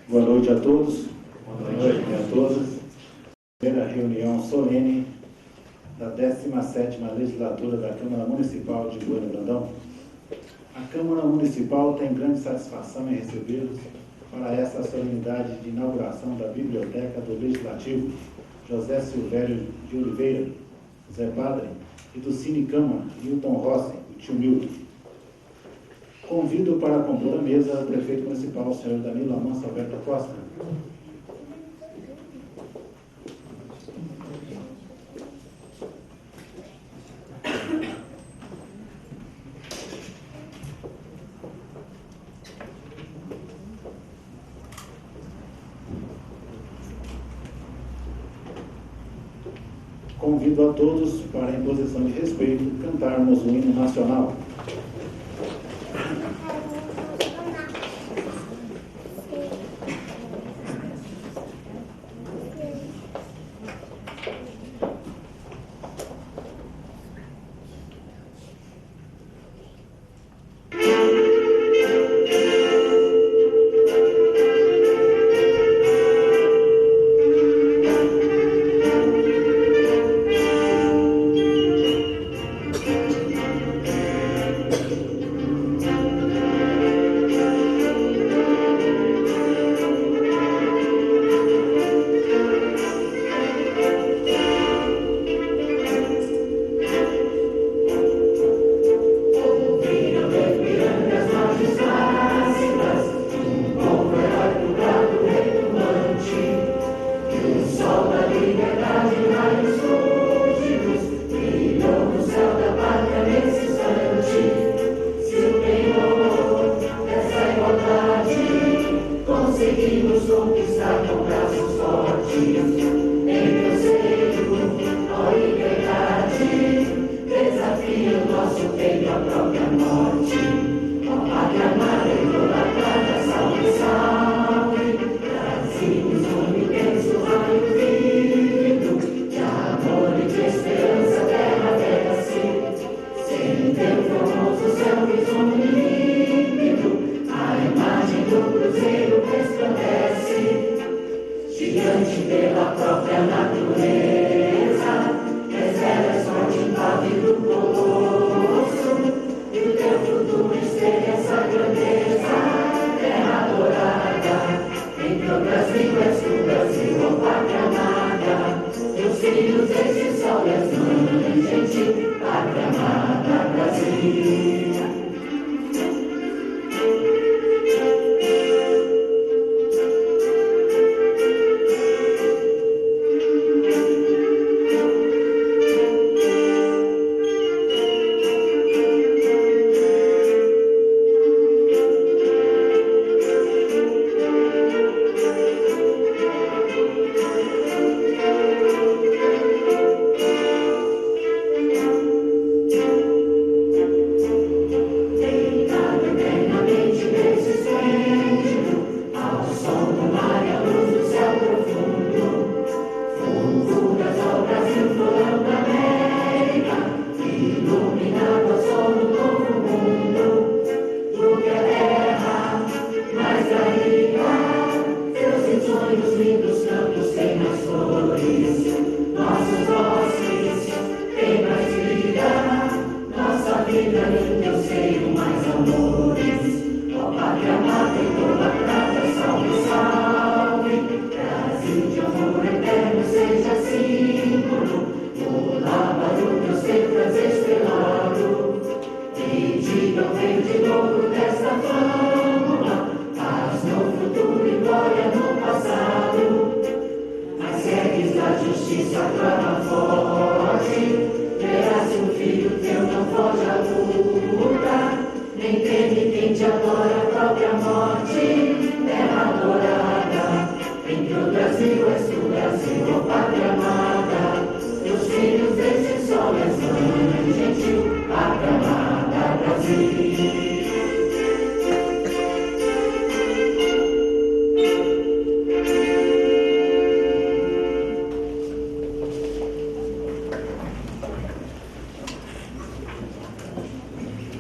Boa noite a todos. Boa noite a todas. Primeira reunião solene da 17ª Legislatura da Câmara Municipal de Bueno Brandão. A Câmara Municipal tem grande satisfação em recebê-los para essa solenidade de inauguração da Biblioteca do Legislativo José Silvério de Oliveira, Zé Padre, e do Cine Câmara, Hilton Rossi, o tio Milton. Convido para compor a mesa o prefeito municipal, o senhor Danilo Amanso Alberto Costa. Convido a todos para, em posição de respeito, cantarmos o hino nacional.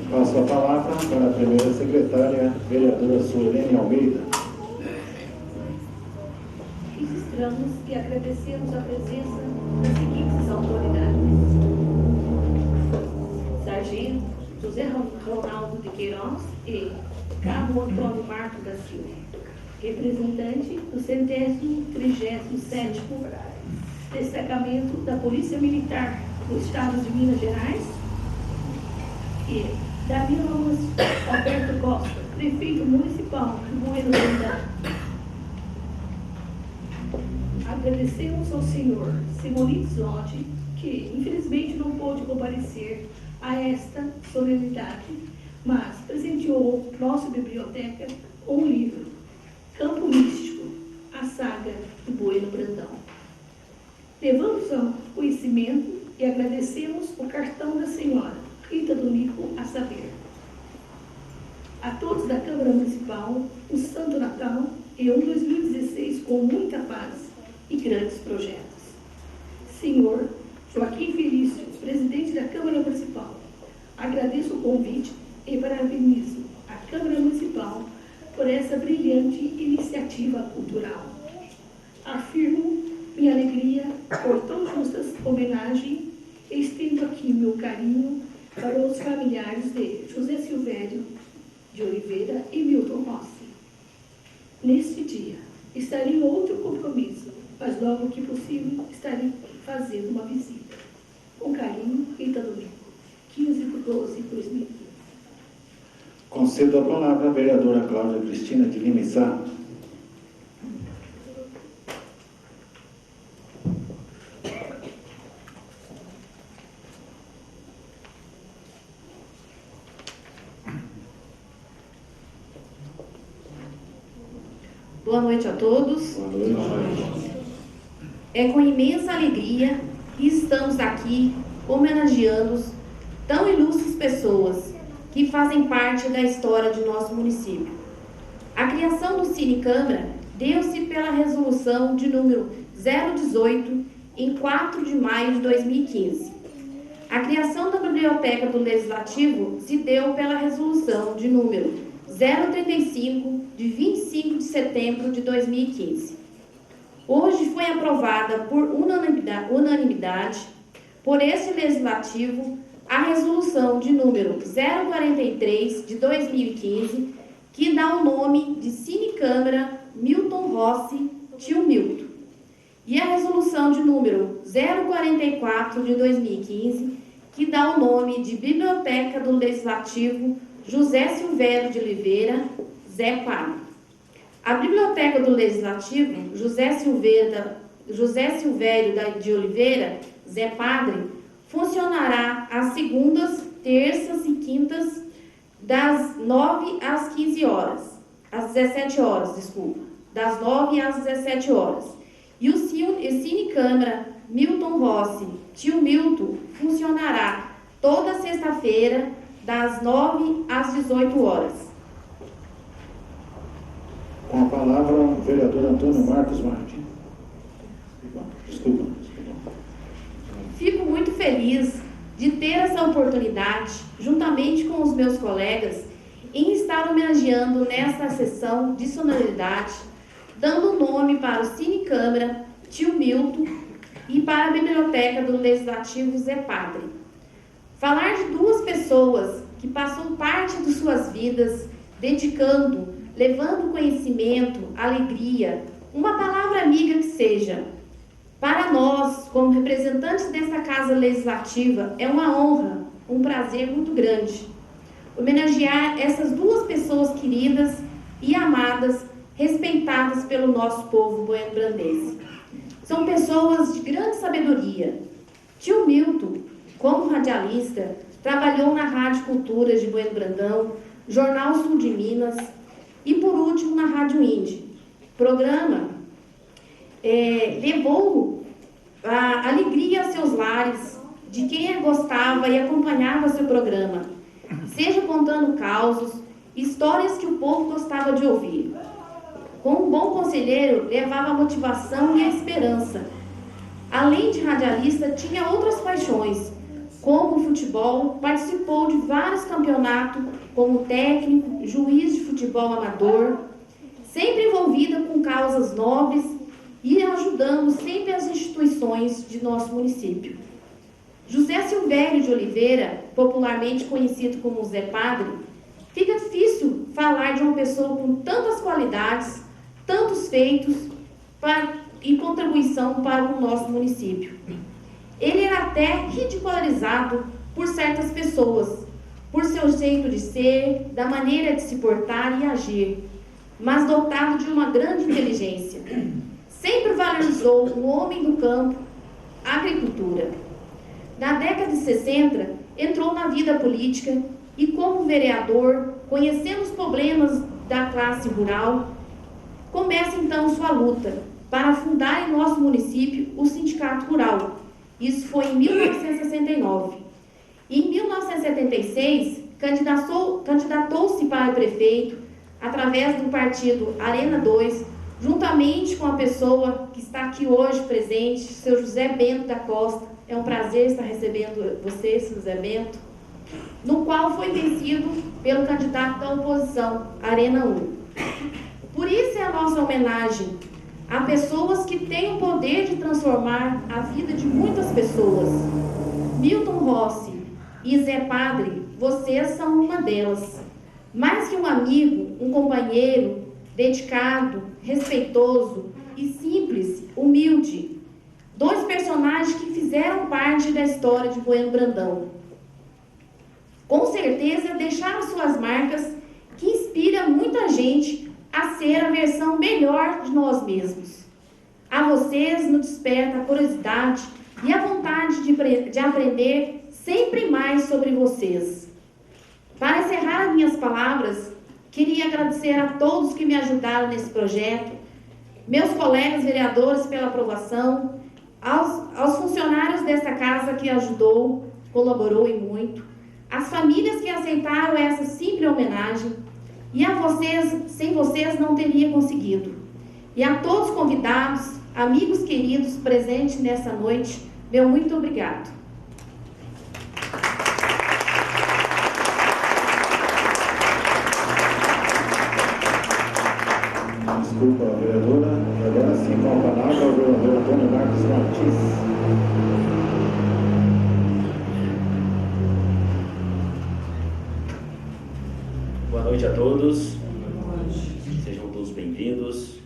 Passo a palavra para a primeira secretária, vereadora Suelene Almeida. registramos e agradecemos a presença das seguintes autoridades: Sargento José Ronaldo de Queiroz e Cabo Antônio Marco da Silva, representante do 137º Destacamento da Polícia Militar do Estado de Minas Gerais, e Danilo Alberto Costa, prefeito municipal de Bueno Brandão. Agradecemos ao senhor Simonides Lodi, que infelizmente não pôde comparecer a esta solenidade, mas presenteou nossa biblioteca com um livro, Campo Místico, a saga do Bueno Brandão. Levamos ao conhecimento e agradecemos o cartão da senhora Rita do Nico, a saber: a todos da Câmara Municipal, um Santo Natal e um 2016 com muita paz e grandes projetos. Senhor Joaquim Felício, presidente da Câmara Municipal, agradeço o convite e parabenizo a Câmara Municipal por essa brilhante iniciativa cultural. Afirmo minha alegria por tão justas homenagem e estendo aqui meu carinho para os familiares de José Silvério de Oliveira e Milton Rossi. Neste dia, estarei em outro compromisso, mas logo que possível estarei fazendo uma visita. Com carinho, Rita do Nico, 15/12/2015. Concedo a palavra à vereadora Cláudia Cristina de Lima e Sá. Boa noite a todos. Boa noite. É com imensa alegria que estamos aqui homenageando tão ilustres pessoas que fazem parte da história de nosso município. A criação do Cine Câmara deu-se pela resolução de número 018 em 4 de maio de 2015. A criação da Biblioteca do Legislativo se deu pela resolução de número 035 de 25 de setembro de 2015. Hoje foi aprovada por unanimidade por este Legislativo a resolução de número 043 de 2015, que dá o nome de Cine Câmara Milton Rossi, tio Milton. E a resolução de número 044 de 2015, que dá o nome de Biblioteca do Legislativo José Silvério de Oliveira, Zé Padre. A Biblioteca do Legislativo José Silvério de Oliveira, Zé Padre, funcionará às segundas, terças e quintas, das 9 às 15 horas, às 17 horas, desculpa, das 9 às 17 horas. E o Cine Câmara Milton Rossi, tio Milton, funcionará toda sexta-feira, das 9 às 18 horas. Com a palavra, o vereador Antônio Marcos Martins. Desculpa. Fico muito feliz de ter essa oportunidade, juntamente com os meus colegas, em estar homenageando nesta sessão de sonoridade, dando nome para o Cine Câmara tio Milton e para a Biblioteca do Legislativo Zé Padre. Falar de duas pessoas que passam parte de suas vidas dedicando, levando conhecimento, alegria, uma palavra amiga que seja. Para nós, como representantes dessa Casa Legislativa, é uma honra, um prazer muito grande homenagear essas duas pessoas queridas e amadas, respeitadas pelo nosso povo bueno-brandense. São pessoas de grande sabedoria. Tio Milton, como radialista, trabalhou na Rádio Cultura de Bueno Brandão, Jornal Sul de Minas e, por último, na Rádio Indy. O programa levou a alegria aos seus lares, de quem gostava e acompanhava seu programa, seja contando causos, histórias que o povo gostava de ouvir. Como um bom conselheiro, levava a motivação e a esperança. Além de radialista, tinha outras paixões, como o futebol, participou de vários campeonatos como técnico, juiz de futebol amador, sempre envolvida com causas nobres e ajudamos sempre as instituições de nosso município. José Silvério de Oliveira, popularmente conhecido como Zé Padre, fica difícil falar de uma pessoa com tantas qualidades, tantos feitos e contribuição para o nosso município. Ele era até ridicularizado por certas pessoas, por seu jeito de ser, da maneira de se portar e agir, mas dotado de uma grande inteligência. Sempre valorizou o homem do campo, a agricultura. Na década de 60, entrou na vida política e, como vereador, conhecendo os problemas da classe rural, começa então sua luta para fundar em nosso município o Sindicato Rural. Isso foi em 1969. E em 1976, candidatou-se para prefeito através do partido Arena 2, juntamente com a pessoa que está aqui hoje presente, seu José Bento da Costa. É um prazer estar recebendo você, seu José Bento, no qual foi vencido pelo candidato da oposição, Arena 1. Por isso é a nossa homenagem a pessoas que têm o poder de transformar a vida de muitas pessoas. Milton Rossi e Zé Padre, vocês são uma delas. Mais que um amigo, um companheiro, dedicado, respeitoso e simples, humilde. Dois personagens que fizeram parte da história de Bueno Brandão. Com certeza deixaram suas marcas que inspiram muita gente a ser a versão melhor de nós mesmos. A vocês nos desperta a curiosidade e a vontade de aprender sempre mais sobre vocês. Para encerrar minhas palavras, queria agradecer a todos que me ajudaram nesse projeto, meus colegas vereadores pela aprovação, aos funcionários dessa casa que ajudou, colaborou e muito, as famílias que aceitaram essa simples homenagem, e a vocês, sem vocês não teria conseguido. E a todos os convidados, amigos queridos presentes nessa noite, meu muito obrigado. Desculpa, vereadora. Agora sim, com a palavra, o vereador Antônio Marcos Martins. Boa noite a todos. Sejam todos bem-vindos.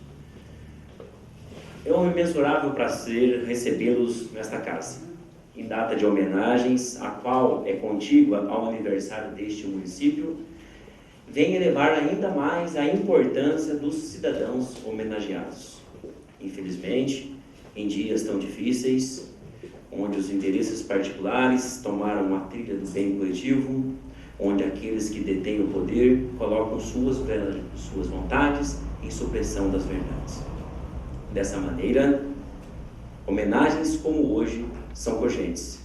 É um imensurável prazer recebê-los nesta casa, em data de homenagens, a qual é contígua ao aniversário deste município, vem elevar ainda mais a importância dos cidadãos homenageados. Infelizmente, em dias tão difíceis, onde os interesses particulares tomaram a trilha do bem coletivo, onde aqueles que detêm o poder colocam suas vontades em supressão das verdades. Dessa maneira, homenagens como hoje são cogentes.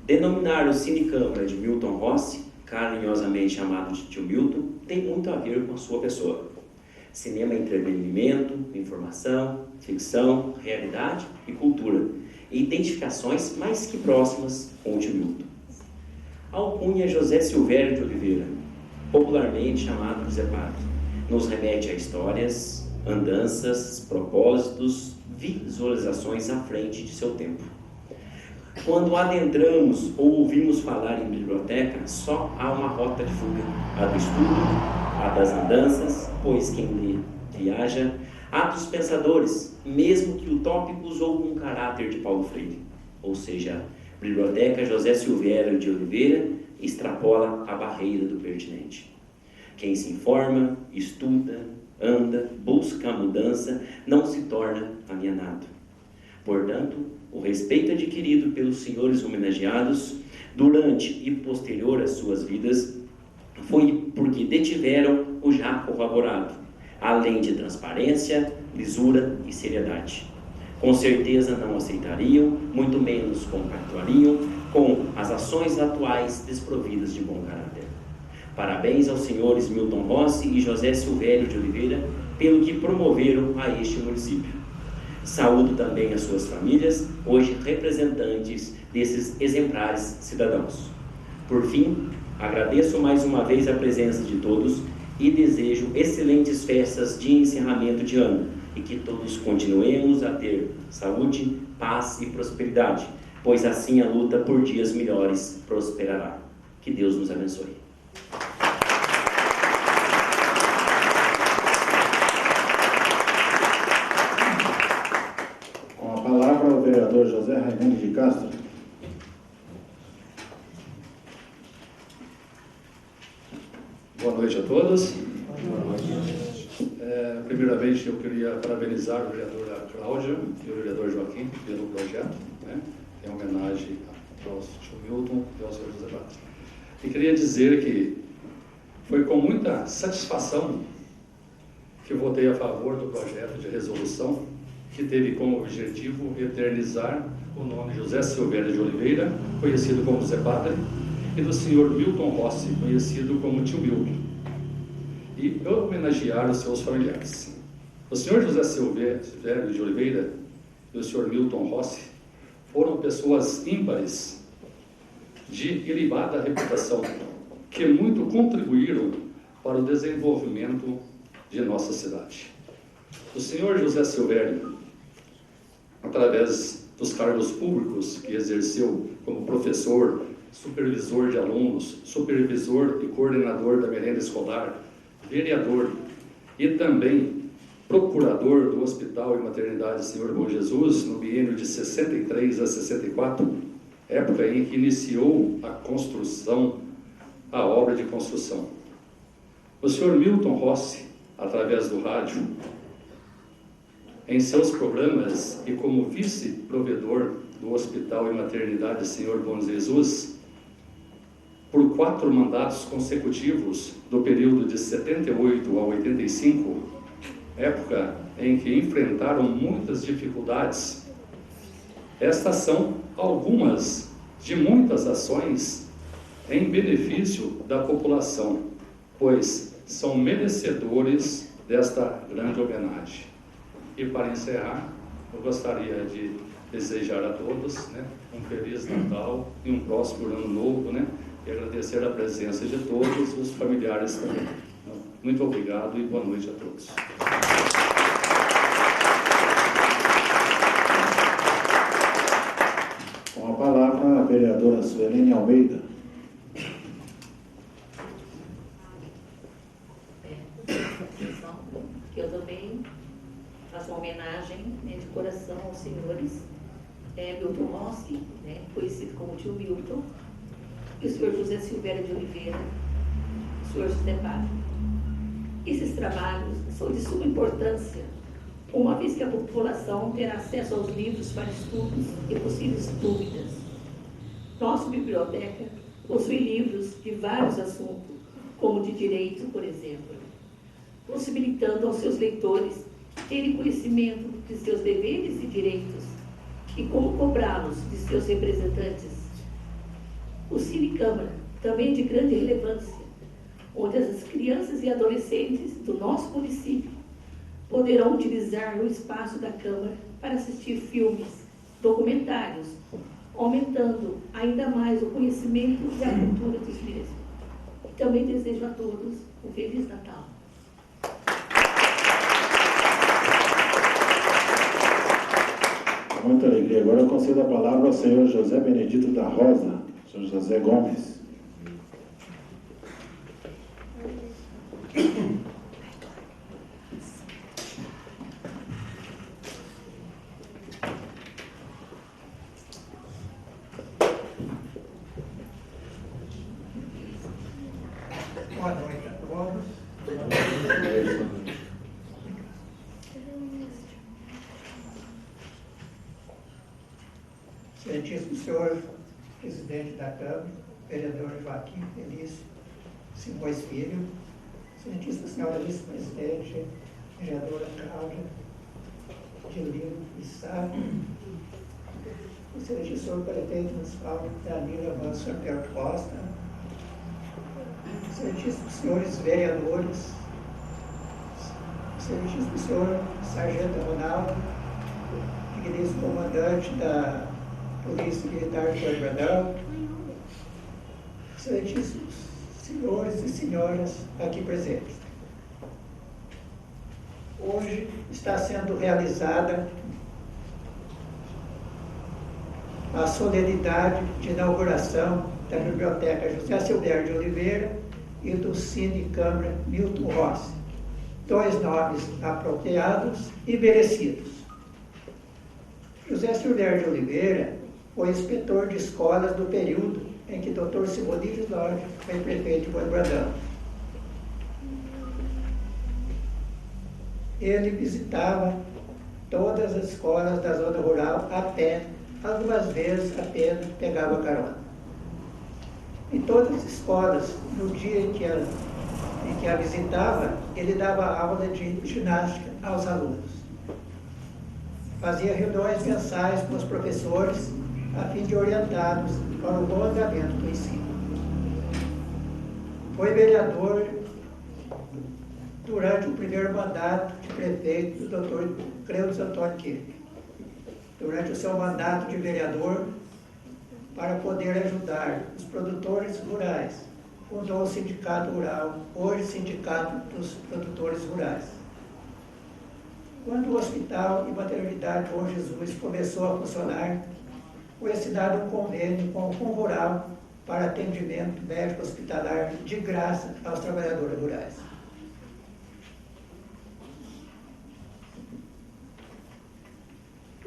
Denominar o Cine Câmara de Milton Rossi, carinhosamente chamado de Tio Milton, tem muito a ver com a sua pessoa. Cinema é entretenimento, informação, ficção, realidade e cultura, e identificações mais que próximas com o Tio Milton. A alcunha José Silvério de Oliveira, popularmente chamado de Zé Padre, nos remete a histórias, andanças, propósitos, visualizações à frente de seu tempo. Quando adentramos ou ouvimos falar em biblioteca, só há uma rota de fuga, a do estudo, a das andanças, pois quem lê viaja, a dos pensadores, mesmo que utópicos ou com caráter de Paulo Freire. Ou seja, Biblioteca José Silvério de Oliveira extrapola a barreira do pertinente. Quem se informa, estuda, anda, busca a mudança, não se torna alienado. Portanto, o respeito adquirido pelos senhores homenageados durante e posterior às suas vidas foi porque detiveram o já corroborado, além de transparência, lisura e seriedade. Com certeza não aceitariam, muito menos compactuariam com as ações atuais desprovidas de bom caráter. Parabéns aos senhores Milton Rossi e José Silvério de Oliveira pelo que promoveram a este município. Saúdo também as suas famílias, hoje representantes desses exemplares cidadãos. Por fim, agradeço mais uma vez a presença de todos e desejo excelentes festas de encerramento de ano, e que todos continuemos a ter saúde, paz e prosperidade, pois assim a luta por dias melhores prosperará. Que Deus nos abençoe. Com a palavra o vereador José Raimundo de Castro. Boa noite a todos. Primeiramente, eu queria parabenizar o vereador Cláudia e o vereador Joaquim pelo projeto, né, em homenagem ao tio Milton e ao senhor José Batista. E queria dizer que foi com muita satisfação que eu votei a favor do projeto de resolução que teve como objetivo eternizar o nome José Silvério de Oliveira, conhecido como Zé Padre, e do senhor Milton Rossi, conhecido como tio Milton, e homenagear os seus familiares. O senhor José Silvério de Oliveira e o senhor Milton Rossi foram pessoas ímpares, de elevada reputação, que muito contribuíram para o desenvolvimento de nossa cidade. O senhor José Silvério, através dos cargos públicos que exerceu como professor, supervisor de alunos, supervisor e coordenador da merenda escolar, vereador e também procurador do Hospital e Maternidade Senhor Bom Jesus no biênio de 63 a 64, época em que iniciou a obra de construção. O senhor Milton Rossi, através do rádio, em seus programas e como vice-provedor do Hospital e Maternidade Senhor Bom Jesus, por 4 mandatos consecutivos do período de 78 a 85, época em que enfrentaram muitas dificuldades. Estas são algumas de muitas ações em benefício da população, pois são merecedores desta grande homenagem. E para encerrar, eu gostaria de desejar a todos, né, um Feliz Natal e um próspero Ano Novo, né, e agradecer a presença de todos os familiares também. Muito obrigado e boa noite a todos. Com a palavra a vereadora Suelene Almeida. Eu também faço uma homenagem, né, de coração aos senhores Milton Rossi, né, conhecido como tio Milton, e o senhor José Silvério de Oliveira, o senhor José Padre. Esses trabalhos são de suma importância, uma vez que a população terá acesso aos livros para estudos e possíveis dúvidas. Nossa biblioteca possui livros de vários assuntos, como de direito, por exemplo, possibilitando aos seus leitores terem conhecimento de seus deveres e direitos e como cobrá-los de seus representantes. O Cine Câmara também é de grande relevância, onde as crianças e adolescentes do nosso município poderão utilizar o espaço da Câmara para assistir filmes, documentários, aumentando ainda mais o conhecimento e a cultura dos mesmos. E também desejo a todos um Feliz Natal. Com muita alegria. Agora eu concedo a palavra ao senhor José Benedito da Rosa, senhor José Gomes. Boa noite a todos. Excelentíssimo senhor presidente da Câmara, vereador Joaquim Felício Simões Filho, excelentíssima senhora vice-presidente, vereadora Cláudia de Lino Issá, excelentíssimo senhor prefeito municipal Danilo Avanço Alberto Costa, excelentíssimos senhores vereadores, excelentíssimo senhor Sargento Ronaldo, digníssimo comandante da Polícia Militar de Guarda, excelentíssimos senhores e senhoras aqui presentes. Hoje está sendo realizada a solenidade de inauguração da Biblioteca José Silvério de Oliveira e do Cine Câmara Milton Rossi, dois nomes apropriados e merecidos. José Silvério de Oliveira foi inspetor de escolas do período em que Dr. Simonides Lodge foi prefeito de Bueno Brandão. Ele visitava todas as escolas da zona rural a pé, algumas vezes apenas pegava carona. Em todas as escolas, no dia em que a visitava, ele dava aula de ginástica aos alunos. Fazia reuniões mensais com os professores a fim de orientá-los para o bom andamento do ensino. Foi vereador durante o primeiro mandato de prefeito do Dr. Cleudes Antônio Kirk. Durante o seu mandato de vereador, para poder ajudar os produtores rurais, fundou o Sindicato Rural, hoje Sindicato dos Produtores Rurais. Quando o Hospital e Maternidade Bom Jesus começou a funcionar, foi assinado um convênio com o Fundo Rural para atendimento médico hospitalar de graça aos trabalhadores rurais.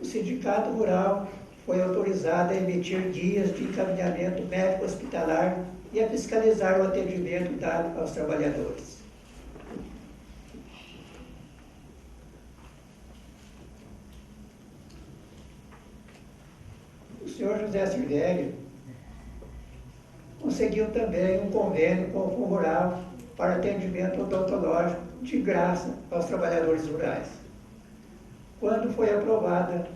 O Sindicato Rural foi autorizado a emitir guias de encaminhamento médico hospitalar e a fiscalizar o atendimento dado aos trabalhadores. O senhor José Silvério conseguiu também um convênio com o Fundo Rural para atendimento odontológico de graça aos trabalhadores rurais. Quando foi aprovada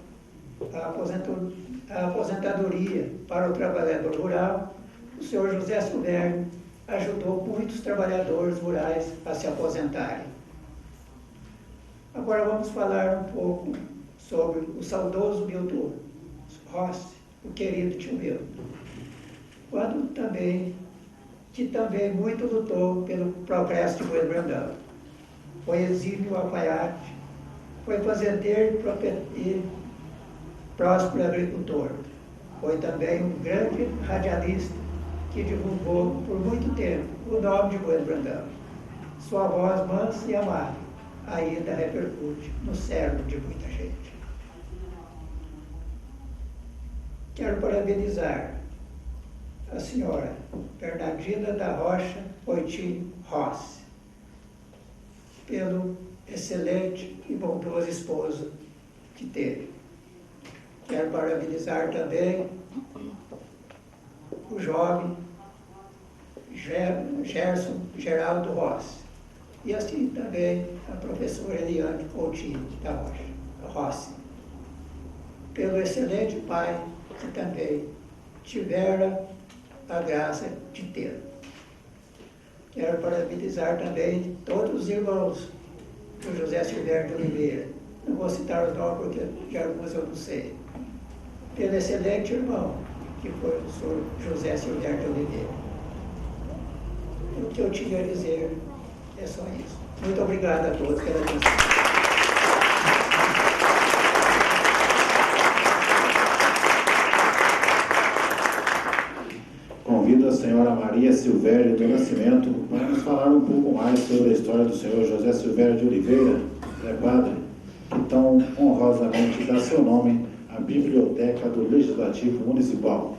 a aposentadoria para o trabalhador rural, o senhor José Silvério ajudou muitos trabalhadores rurais a se aposentarem. Agora vamos falar um pouco sobre o saudoso Milton Rossi, o querido tio Milton, que também muito lutou pelo progresso de Bueno Brandão. Foi exímio alfaiate, foi fazendeiro e próspero agricultor. Foi também um grande radialista que divulgou por muito tempo o nome de Bueno Brandão. Sua voz mansa e amável ainda repercute no cérebro de muita gente. Quero parabenizar a senhora Bernardina da Rocha Poitinho Rossi pelo excelente e bondoso esposo que teve. Quero parabenizar também o jovem Gerson Geraldo Rossi e assim também a professora Eliane Coutinho da Rocha Rossi, pelo excelente pai que também tivera a graça de ter. Quero parabenizar também todos os irmãos do José Silvério de Oliveira. Não vou citar os nomes porque de alguns eu não sei. Pelo excelente irmão que foi o senhor José Silvério de Oliveira. O que eu tinha a dizer é só isso. Muito obrigado a todos pela atenção. Convido a senhora Maria Silvério do Nascimento para nos falar um pouco mais sobre a história do senhor José Silvério de Oliveira, padre, que tão honrosamente dá seu nome à Biblioteca do Legislativo Municipal.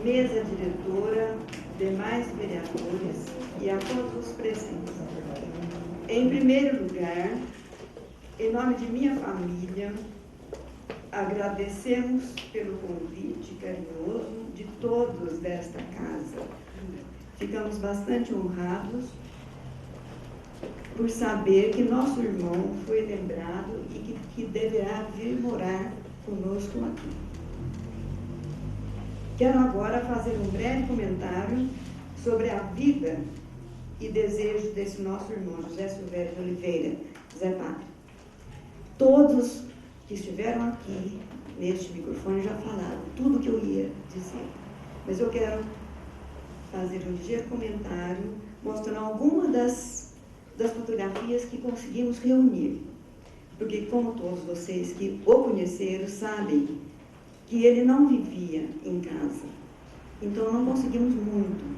Mesa diretora, demais vereadores e a todos os presentes. Em primeiro lugar, em nome de minha família, agradecemos pelo convite carinhoso de todos desta casa. Ficamos bastante honrados por saber que nosso irmão foi lembrado e que deverá vir morar conosco aqui. Quero agora fazer um breve comentário sobre a vida e desejo desse nosso irmão José Silvério de Oliveira, Zé Padre. Todos que estiveram aqui neste microfone já falaram tudo o que eu ia dizer, mas eu quero fazer um ligeiro comentário mostrando algumas das fotografias que conseguimos reunir, porque como todos vocês que o conheceram sabem que ele não vivia em casa, então não conseguimos muito.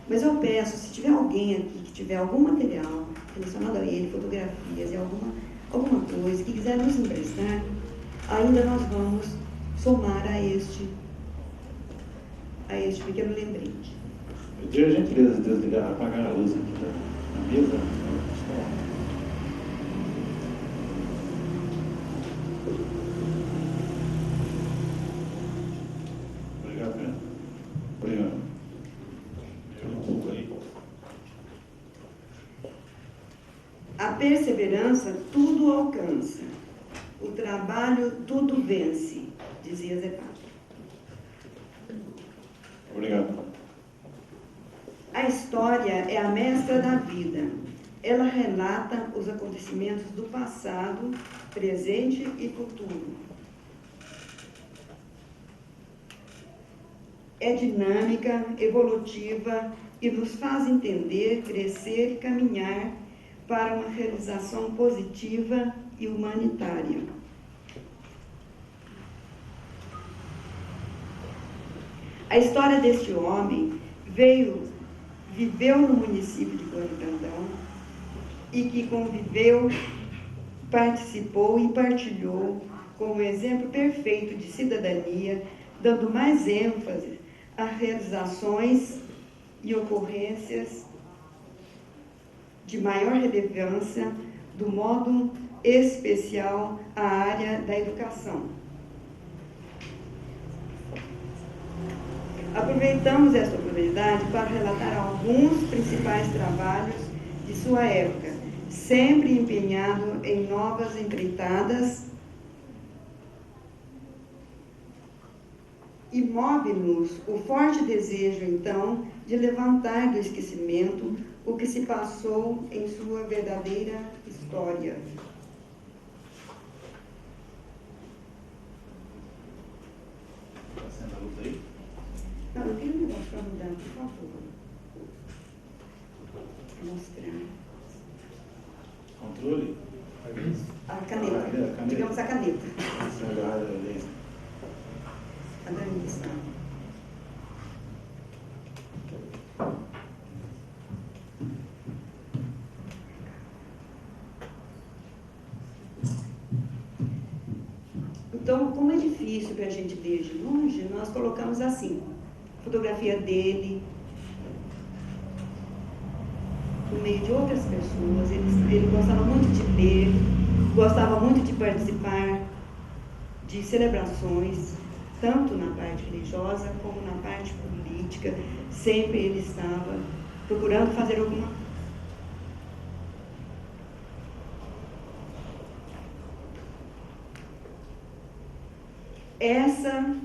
Mas eu peço, se tiver alguém aqui que tiver algum material relacionado a ele, fotografias e alguma coisa que quiser nos emprestar, ainda nós vamos somar a este pequeno lembrete. Pedir a gentileza de desligar, apagar a luz aqui da mesa. Obrigado, Pedro. Obrigado. A perseverança tudo alcança, o trabalho tudo vence, dizia Zé Padre. Obrigado. A história é a mestra da vida. Ela relata os acontecimentos do passado, presente e futuro. É dinâmica, evolutiva e nos faz entender, crescer e caminhar para uma realização positiva e humanitária. A história deste homem viveu no município de Bueno Brandão e que conviveu, participou e partilhou como exemplo perfeito de cidadania, dando mais ênfase a realizações e ocorrências de maior relevância, do modo especial a área da educação. Aproveitamos esta oportunidade para relatar alguns principais trabalhos de sua época, sempre empenhado em novas empreitadas, e move-nos o forte desejo, então, de levantar do esquecimento o que se passou em sua verdadeira história. Acenda a luz aí. Não, eu tenho um negócio para mudar, por favor. Vou mostrar. Controle. A caneta. Digamos a caneta. A da missa. Então, como é difícil para a gente ver de longe, nós colocamos assim, fotografia dele, no meio de outras pessoas. Ele gostava muito de ler, gostava muito de participar de celebrações, tanto na parte religiosa como na parte política. Sempre ele estava procurando fazer alguma coisa. Essa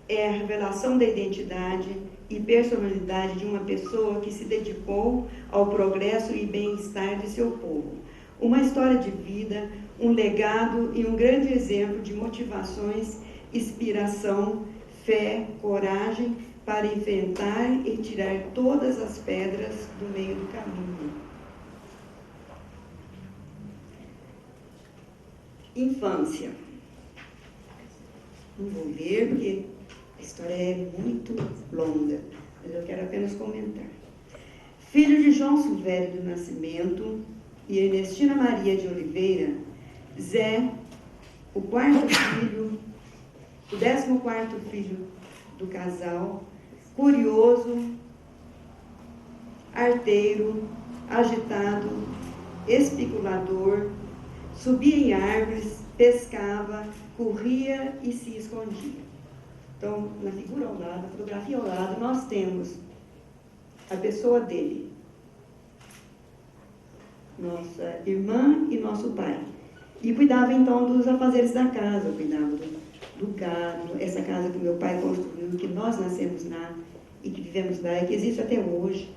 é a revelação da identidade e personalidade de uma pessoa que se dedicou ao progresso e bem-estar de seu povo. Uma história de vida, um legado e um grande exemplo de motivações, inspiração, fé, coragem para enfrentar e tirar todas as pedras do meio do caminho. Infância. Não vou ler porque a história é muito longa, mas eu quero apenas comentar. Filho de João Silvério do Nascimento e Ernestina Maria de Oliveira, Zé, o 14º filho do casal, curioso, arteiro, agitado, especulador, subia em árvores, pescava, corria e se escondia. Então, na figura ao lado, na fotografia ao lado, nós temos a pessoa dele. nossa irmã e nosso pai. E cuidava então dos afazeres da casa, cuidava do gado, essa casa que meu pai construiu, que nós nascemos lá e que vivemos lá e que existe até hoje.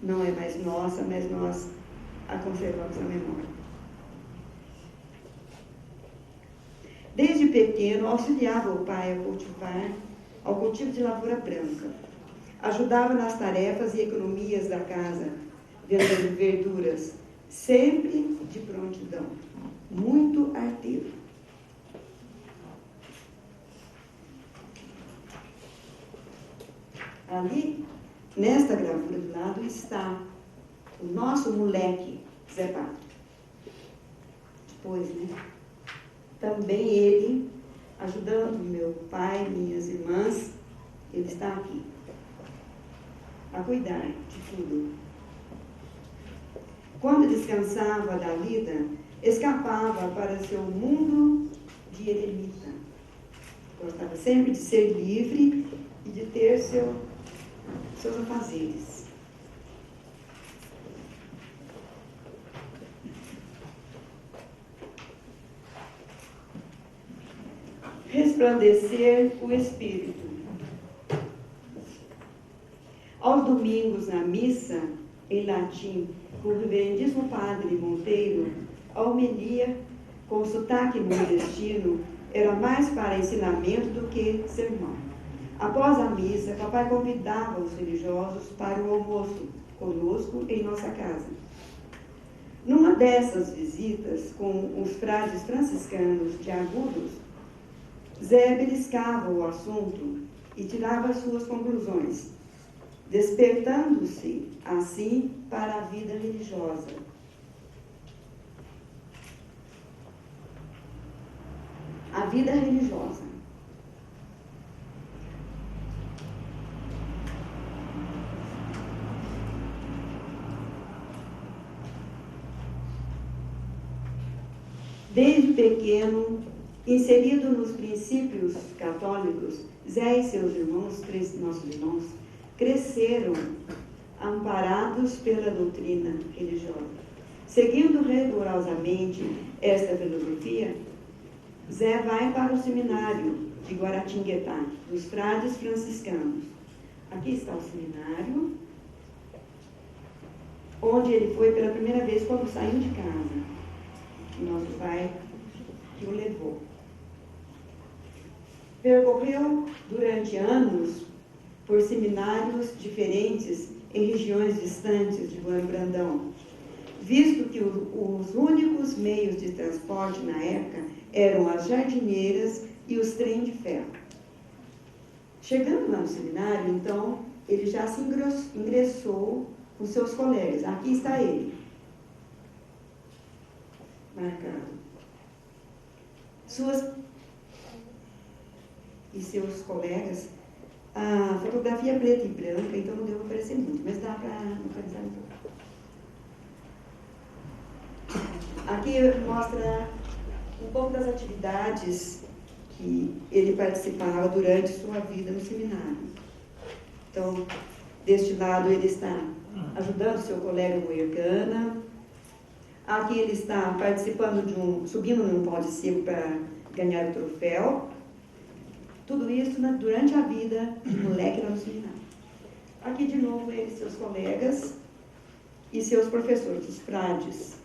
Não é mais nossa, mas nós a conservamos na memória. Desde pequeno, auxiliava o pai ao cultivo de lavoura branca. Ajudava nas tarefas e economias da casa, vendendo verduras, sempre de prontidão. Muito arteiro. Ali, nesta gravura do lado, está o nosso moleque, Zé Pato. Depois, né? Também ele, ajudando meu pai e minhas irmãs, ele está aqui, a cuidar de tudo. Quando descansava da vida, escapava para seu mundo de eremita. Gostava sempre de ser livre e de ter seus afazeres. Resplandecer o Espírito. Aos domingos, na missa, em latim, com o reverendíssimo padre Monteiro, a homilia, com sotaque nordestino, era mais para ensinamento do que sermão. Após a missa, papai convidava os religiosos para o almoço conosco em nossa casa. Numa dessas visitas com os frades franciscanos de Agudos, Zé beliscava o assunto e tirava suas conclusões, despertando-se assim para a vida religiosa. A vida religiosa. Desde pequeno, inserido nos princípios católicos, Zé e seus irmãos, nossos irmãos, cresceram amparados pela doutrina religiosa. Seguindo rigorosamente esta filosofia, Zé vai para o seminário de Guaratinguetá, dos frades franciscanos. Aqui está o seminário, onde ele foi pela primeira vez quando saiu de casa. Nosso pai que o levou. Percorreu durante anos por seminários diferentes em regiões distantes de Bueno Brandão, visto que os únicos meios de transporte na época eram as jardineiras e os trens de ferro. Chegando lá no seminário, então, ele já se ingressou com seus colegas. Aqui está ele, marcado. E seus colegas, a fotografia é preta e branca, então não deu para aparecer muito, mas dá para localizar um pouco. Aqui mostra um pouco das atividades que ele participava durante sua vida no seminário. Então, deste lado ele está ajudando seu colega Moercana. Aqui ele está participando subindo num pau de circo para ganhar o troféu. Tudo isso durante a vida de moleque lá no seminário. Aqui de novo ele e seus colegas e seus professores, os frades.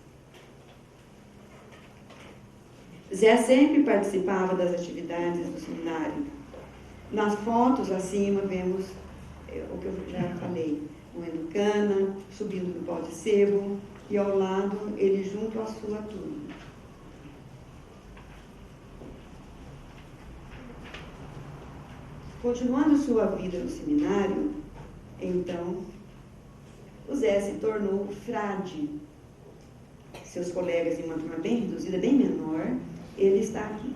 Zé sempre participava das atividades do seminário. Nas fotos acima vemos o que eu já falei, moendo cana, subindo no pau de sebo, e ao lado ele junto à sua turma. Continuando sua vida no seminário, então, o Zé se tornou frade. Seus colegas em uma turma bem reduzida, bem menor, ele está aqui.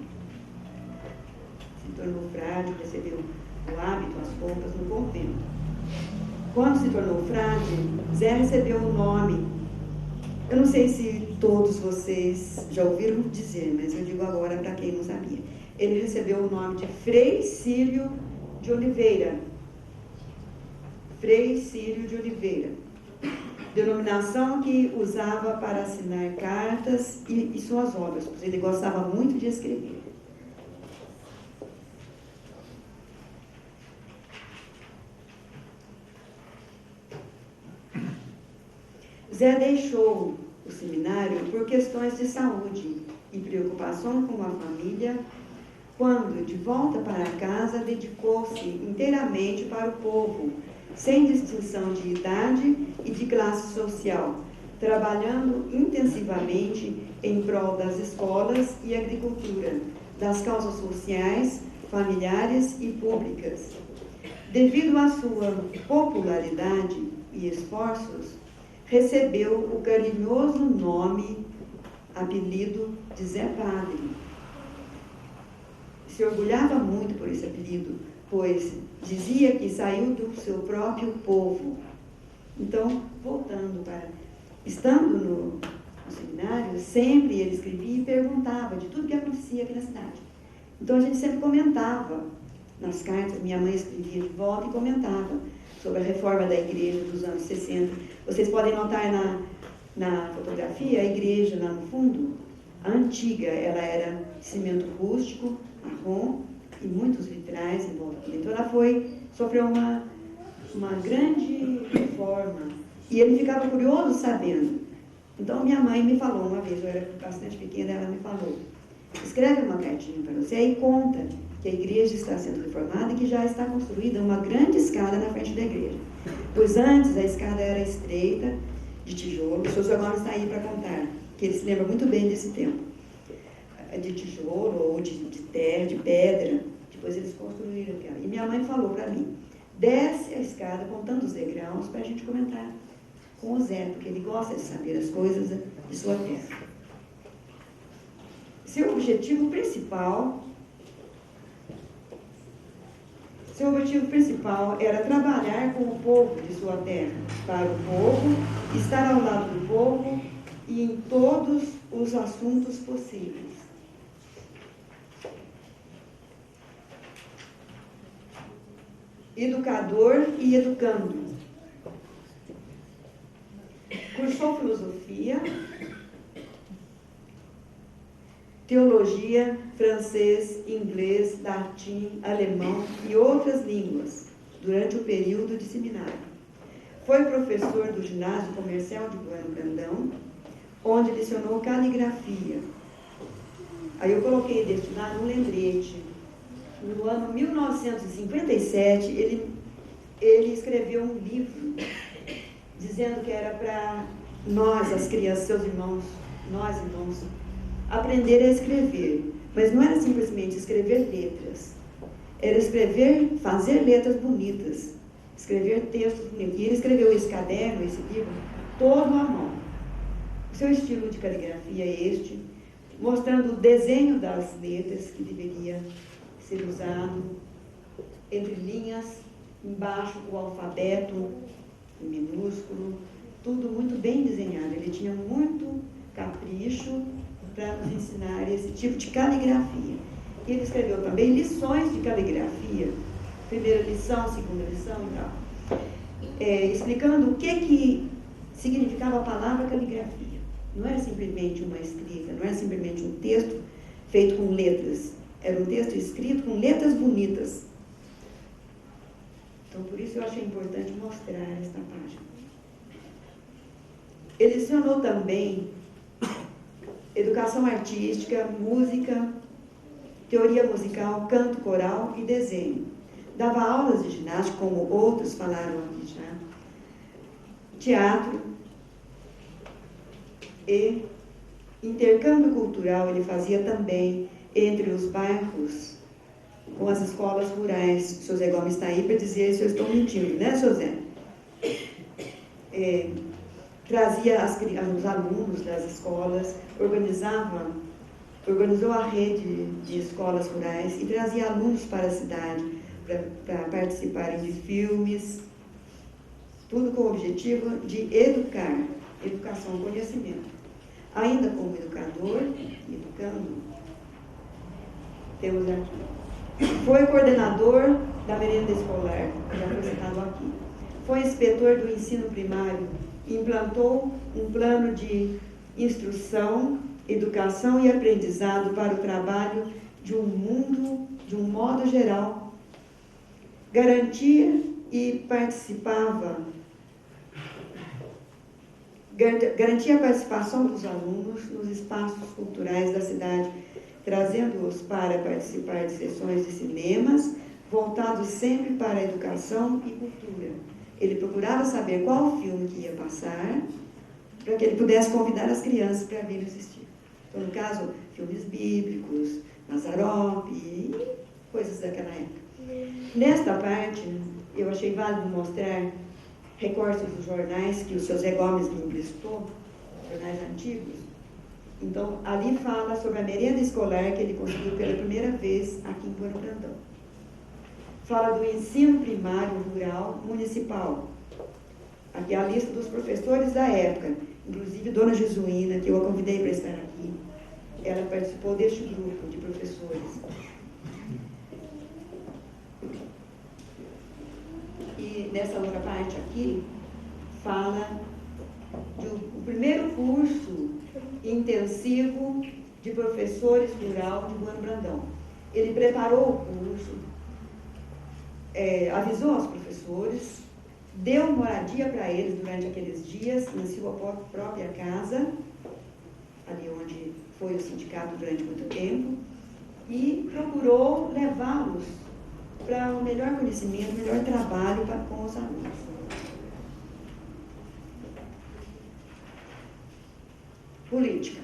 Se tornou frade, recebeu o hábito, as roupas no convento. Quando se tornou frade, Zé recebeu o nome. Eu não sei se todos vocês já ouviram dizer, mas eu digo agora para quem não sabia. Ele recebeu o nome de Frei Círio de Oliveira. Frei Círio de Oliveira. denominação que usava para assinar cartas e suas obras, pois ele gostava muito de escrever. Zé deixou o seminário por questões de saúde e preocupação com a família. Quando, de volta para casa, dedicou-se inteiramente para o povo, sem distinção de idade e de classe social, trabalhando intensivamente em prol das escolas e agricultura, das causas sociais, familiares e públicas. Devido à sua popularidade e esforços, recebeu o carinhoso nome, apelido de Zé Padre. Se orgulhava muito por esse apelido, pois dizia que saiu do seu próprio povo. Então, voltando para... Estando no seminário, sempre ele escrevia e perguntava de tudo que acontecia aqui na cidade. Então, a gente sempre comentava nas cartas, minha mãe escrevia de volta e comentava sobre a reforma da igreja dos anos 60. Vocês podem notar na fotografia a igreja lá no fundo, a antiga, ela era de cimento rústico, marrom, e muitos vitrais em volta dele. Então ela sofreu uma grande reforma. E ele ficava curioso sabendo. Então minha mãe me falou uma vez, eu era bastante pequena, ela me falou: escreve uma cartinha para você e conta que a igreja está sendo reformada e que já está construída uma grande escada na frente da igreja. Pois antes a escada era estreita, de tijolo. O senhor agora está aí para contar, que ele se lembra muito bem desse tempo. De tijolo ou de terra, de pedra. Depois eles construíram aquela. E minha mãe falou para mim: desce a escada contando os degraus para a gente comentar com o Zé, porque ele gosta de saber as coisas de sua terra. Seu objetivo principal era trabalhar com o povo de sua terra, para o povo, estar ao lado do povo e em todos os assuntos possíveis. Educador e educando. Cursou filosofia, teologia, francês, inglês, latim, alemão e outras línguas durante o período de seminário. Foi professor do ginásio comercial de Bueno Brandão, onde lecionou caligrafia. Aí eu coloquei deste lado um lembrete. No ano 1957, ele escreveu um livro dizendo que era para nós, as crianças, seus irmãos, nós irmãos, aprender a escrever. Mas não era simplesmente escrever letras. Era fazer letras bonitas, escrever textos bonitos. E ele escreveu esse caderno, esse livro, todo à mão. O seu estilo de caligrafia é este, mostrando o desenho das letras que deveria ser usado, entre linhas, embaixo o alfabeto em minúsculo, tudo muito bem desenhado. Ele tinha muito capricho para nos ensinar esse tipo de caligrafia. E ele escreveu também lições de caligrafia, primeira lição, segunda lição e tal, explicando o que significava a palavra caligrafia. Não era simplesmente uma escrita, não era simplesmente um texto feito com letras. Era um texto escrito com letras bonitas. Então, por isso eu achei importante mostrar esta página. Ele lecionou também educação artística, música, teoria musical, canto coral e desenho. Dava aulas de ginástica, como outros falaram aqui já, teatro e intercâmbio cultural ele fazia também entre os bairros com as escolas rurais. O seu Zé Gomes está aí para dizer se eu estou mentindo, né, seu Zé? Trazia os alunos das escolas, organizou a rede de escolas rurais e trazia alunos para a cidade para participarem de filmes, tudo com o objetivo de educar, educação, conhecimento. Ainda como educador, educando, temos aqui. Foi coordenador da merenda escolar, já foi citado aqui. Foi inspetor do ensino primário implantou um plano de instrução, educação e aprendizado para o trabalho de um modo geral. Garantia a participação dos alunos nos espaços culturais da cidade, trazendo-os para participar de sessões de cinemas, voltados sempre para a educação e cultura. Ele procurava saber qual filme que ia passar, para que ele pudesse convidar as crianças para virem assistir. Então, no caso, filmes bíblicos, Mazzaropi e coisas daquela época. Nesta parte, eu achei válido mostrar recortes dos jornais que o seu Zé Gomes me emprestou, jornais antigos. Então, ali fala sobre a merenda escolar que ele conseguiu pela primeira vez aqui em Bueno Brandão. Fala do ensino primário rural municipal. Aqui é a lista dos professores da época, inclusive Dona Jesuína, que eu a convidei para estar aqui. Ela participou deste grupo de professores. E nessa outra parte aqui, fala do primeiro curso intensivo de professores rural de Bueno Brandão. Ele preparou o curso, avisou aos professores, deu moradia para eles durante aqueles dias, na sua própria casa, ali onde foi o sindicato durante muito tempo, e procurou levá-los para um melhor conhecimento, melhor trabalho com os alunos. Política.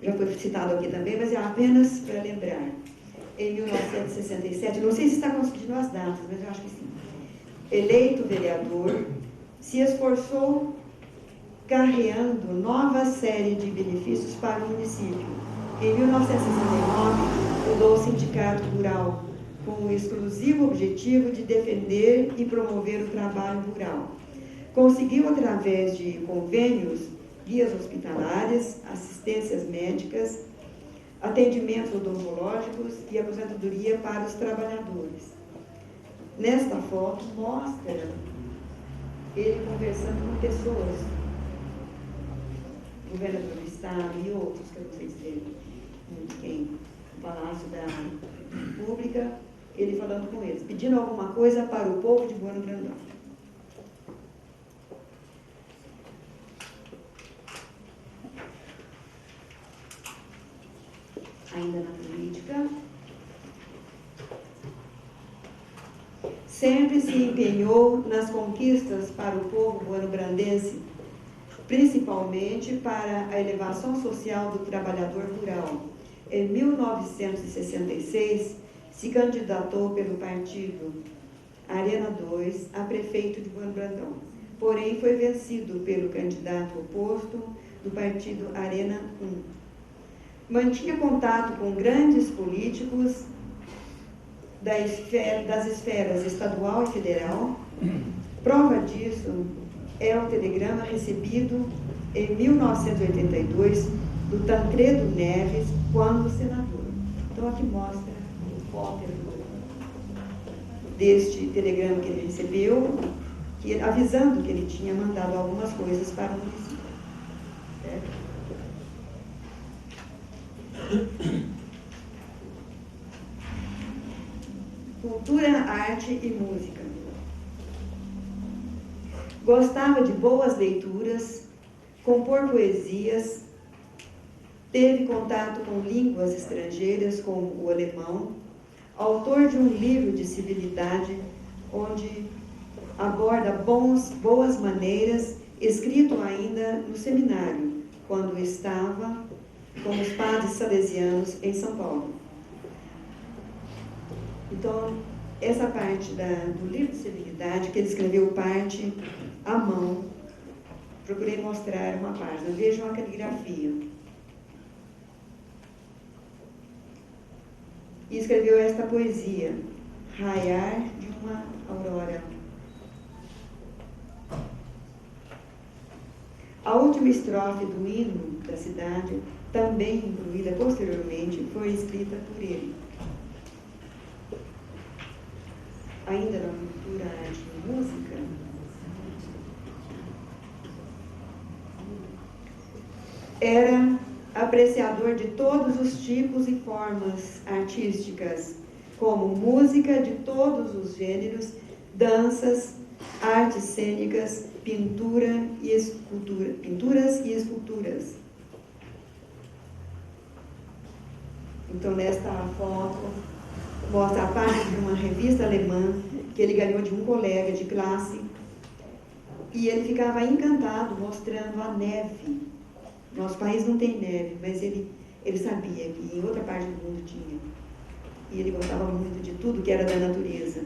Já foi citado aqui também, mas é apenas para lembrar. Em 1967, não sei se está conseguindo as datas, mas eu acho que sim. Eleito vereador, se esforçou carreando nova série de benefícios para o município. Em 1969, fundou o Sindicato Rural, com o exclusivo objetivo de defender e promover o trabalho rural. Conseguiu, através de convênios, guias hospitalares, assistências médicas, atendimentos odontológicos e aposentadoria para os trabalhadores. Nesta foto, mostra ele conversando com pessoas, governador do Estado e outros, que eu não sei dizer quem, no Palácio da República, ele falando com eles, pedindo alguma coisa para o povo de Bueno Brandão. Ainda na política, sempre se empenhou nas conquistas para o povo bueno-brandense, principalmente para a elevação social do trabalhador rural. Em 1966, se candidatou pelo partido Arena 2 a prefeito de Bueno Brandão, porém foi vencido pelo candidato oposto do partido Arena 1. Mantinha contato com grandes políticos das esferas estadual e federal. Prova disso é o telegrama recebido em 1982 do Tancredo Neves, quando senador. Então, aqui mostra o cópia deste telegrama que ele recebeu, avisando que ele tinha mandado algumas coisas para o município. Certo? Cultura, arte e música. Gostava de boas leituras, compor poesias, teve contato com línguas estrangeiras, como o alemão, autor de um livro de civilidade, onde aborda boas maneiras, escrito ainda no seminário, quando estava com os padres salesianos em São Paulo. Então, essa parte do livro de civilidade, que ele escreveu parte à mão, procurei mostrar uma página. Vejam a caligrafia. E escreveu esta poesia, Raiar de uma Aurora. A última estrofe do hino da cidade, também incluída posteriormente, foi escrita por ele. Ainda na cultura, arte e música, era apreciador de todos os tipos e formas artísticas, como música de todos os gêneros, danças, artes cênicas, pinturas e esculturas. Então, nesta foto, mostra a parte de uma revista alemã que ele ganhou de um colega de classe, e ele ficava encantado mostrando a neve. Nosso país não tem neve, mas ele sabia que em outra parte do mundo tinha. E ele gostava muito de tudo que era da natureza.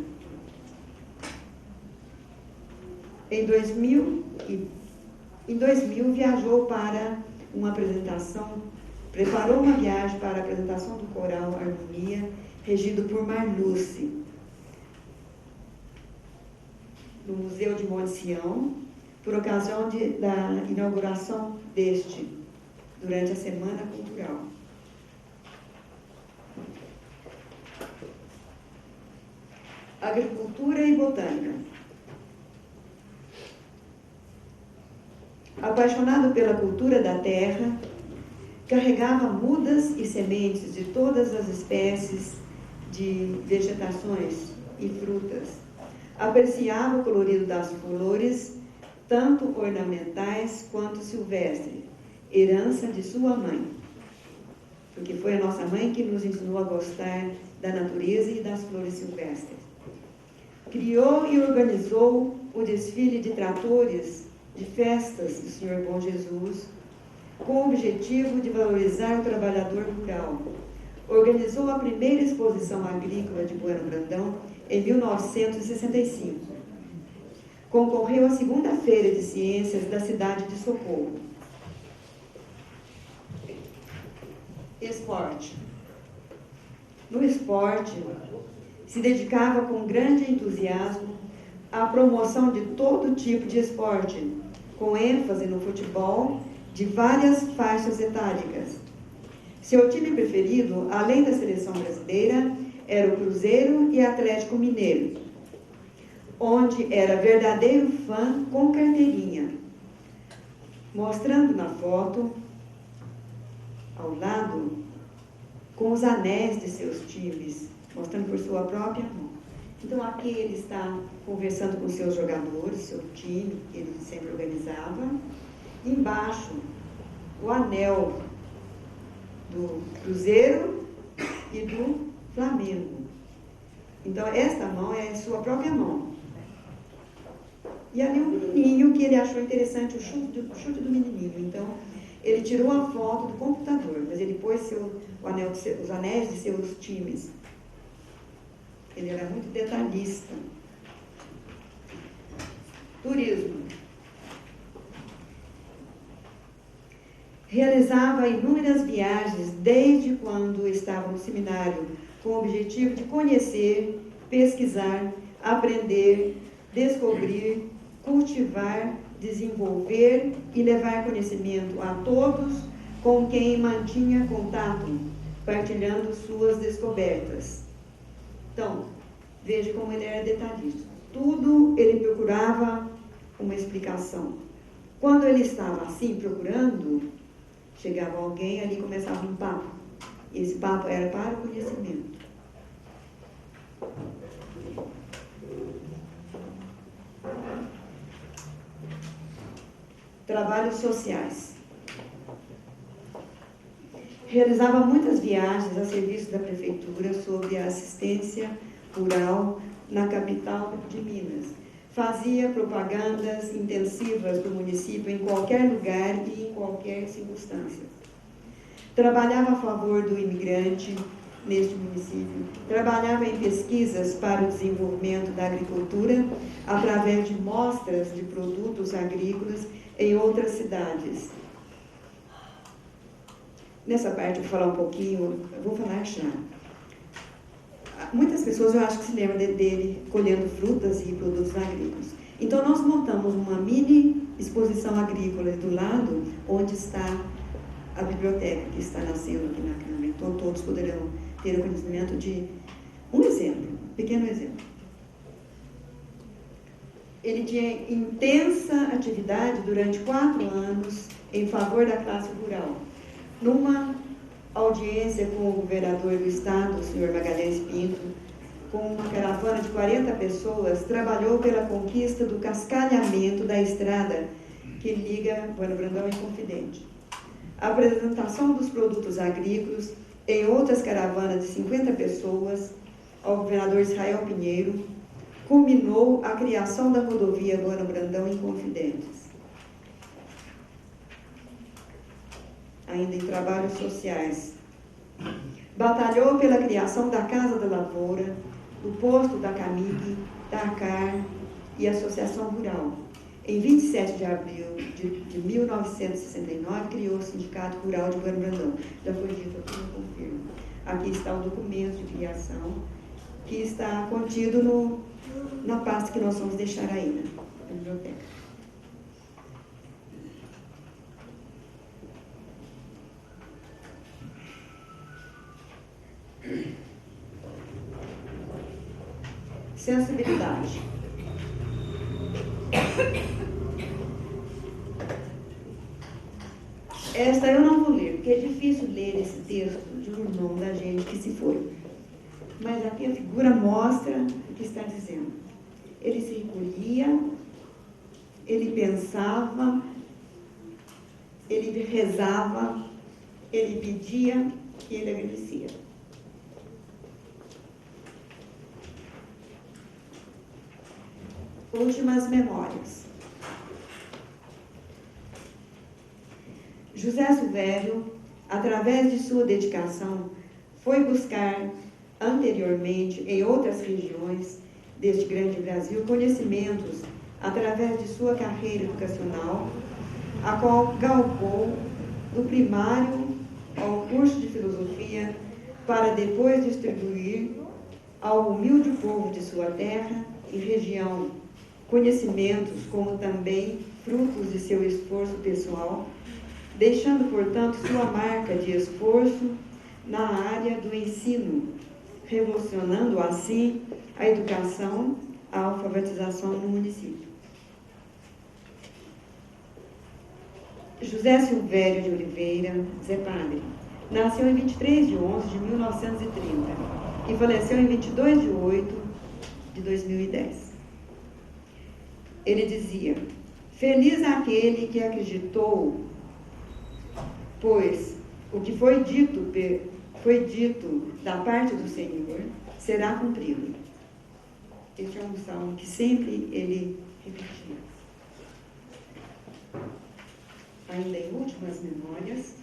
Em 2000, viajou para uma apresentação, preparou uma viagem para a apresentação do coral Harmonia, regido por Marluce, no Museu de Monte Sião, por ocasião da inauguração deste, durante a Semana Cultural. Agricultura e botânica. Apaixonado pela cultura da terra, carregava mudas e sementes de todas as espécies de vegetações e frutas. Apreciava o colorido das flores, tanto ornamentais quanto silvestres, herança de sua mãe, porque foi a nossa mãe que nos ensinou a gostar da natureza e das flores silvestres. Criou e organizou o desfile de tratores de festas do Senhor Bom Jesus, com o objetivo de valorizar o trabalhador rural. Organizou a primeira exposição agrícola de Bueno Brandão em 1965. Concorreu à segunda Feira de Ciências da cidade de Socorro. Esporte. No esporte, se dedicava com grande entusiasmo à promoção de todo tipo de esporte, com ênfase no futebol de várias faixas etárias. Seu time preferido, além da seleção brasileira, era o Cruzeiro e Atlético Mineiro, onde era verdadeiro fã com carteirinha. Mostrando na foto, ao lado, com os anéis de seus times, mostrando por sua própria mão. Então, aqui ele está conversando com seus jogadores, seu time, que ele sempre organizava. Embaixo, o anel do Cruzeiro e do Flamengo. Então, esta mão é a sua própria mão. E ali um menininho que ele achou interessante, o chute do menininho. Então, ele tirou a foto do computador, mas ele pôs os anéis de seus times. Ele era muito detalhista. Turismo. Realizava inúmeras viagens desde quando estava no seminário, com o objetivo de conhecer, pesquisar, aprender, descobrir, cultivar, desenvolver e levar conhecimento a todos com quem mantinha contato, partilhando suas descobertas. Então, veja como ele era detalhista. Tudo ele procurava uma explicação. Quando ele estava assim procurando, chegava alguém ali e começava um papo. E esse papo era para o conhecimento. Trabalhos sociais. Realizava muitas viagens a serviço da prefeitura sobre a assistência rural na capital de Minas. Fazia propagandas intensivas do município em qualquer lugar e em qualquer circunstância. Trabalhava a favor do imigrante neste município. Trabalhava em pesquisas para o desenvolvimento da agricultura através de mostras de produtos agrícolas em outras cidades. Nessa parte eu vou falar um pouquinho, eu vou falar já. Muitas pessoas eu acho que se lembram dele colhendo frutas e produtos agrícolas. Então nós montamos uma mini exposição agrícola do lado, onde está a biblioteca que está nascendo aqui na Câmara. Então todos poderão ter o conhecimento de um exemplo, um pequeno exemplo. ele tinha intensa atividade durante 4 anos em favor da classe rural. Numa audiência com o governador do estado, o senhor Magalhães Pinto, com uma caravana de 40 pessoas, trabalhou pela conquista do cascalhamento da estrada que liga Bueno Brandão e Confidente. A apresentação dos produtos agrícolas em outras caravanas de 50 pessoas ao governador Israel Pinheiro, culminou a criação da rodovia Bueno Brandão em Confidentes. Ainda em trabalhos sociais, batalhou pela criação da Casa da Lavoura, do posto da Camig, da ACAR e Associação Rural. Em 27 de abril de 1969, criou o Sindicato Rural de Bueno Brandão. Já foi dito aqui, eu confirmo. Aqui está o documento de criação, que está contido na pasta que nós vamos deixar aí na biblioteca. Sensibilidade. Esta eu não vou ler, porque é difícil ler esse texto de um irmão da gente que se foi. Mas aqui a figura mostra o que está dizendo. Ele se recolhia, ele pensava, ele rezava, ele pedia e ele agradecia. Últimas memórias. José Silvério, através de sua dedicação, foi buscar anteriormente em outras regiões deste grande Brasil conhecimentos através de sua carreira educacional, a qual galgou do primário ao curso de filosofia para depois distribuir ao humilde povo de sua terra e região conhecimentos como também frutos de seu esforço pessoal, deixando, portanto, sua marca de esforço na área do ensino, revolucionando assim a educação, a alfabetização no município. José Silvério de Oliveira, Zé Padre, nasceu em 23 de 11 de 1930 e faleceu em 22 de 8 de 2010. Ele dizia: feliz aquele que acreditou, pois o que foi dito da parte do Senhor será cumprido. Este é um salmo que sempre ele repetia. Ainda em últimas memórias,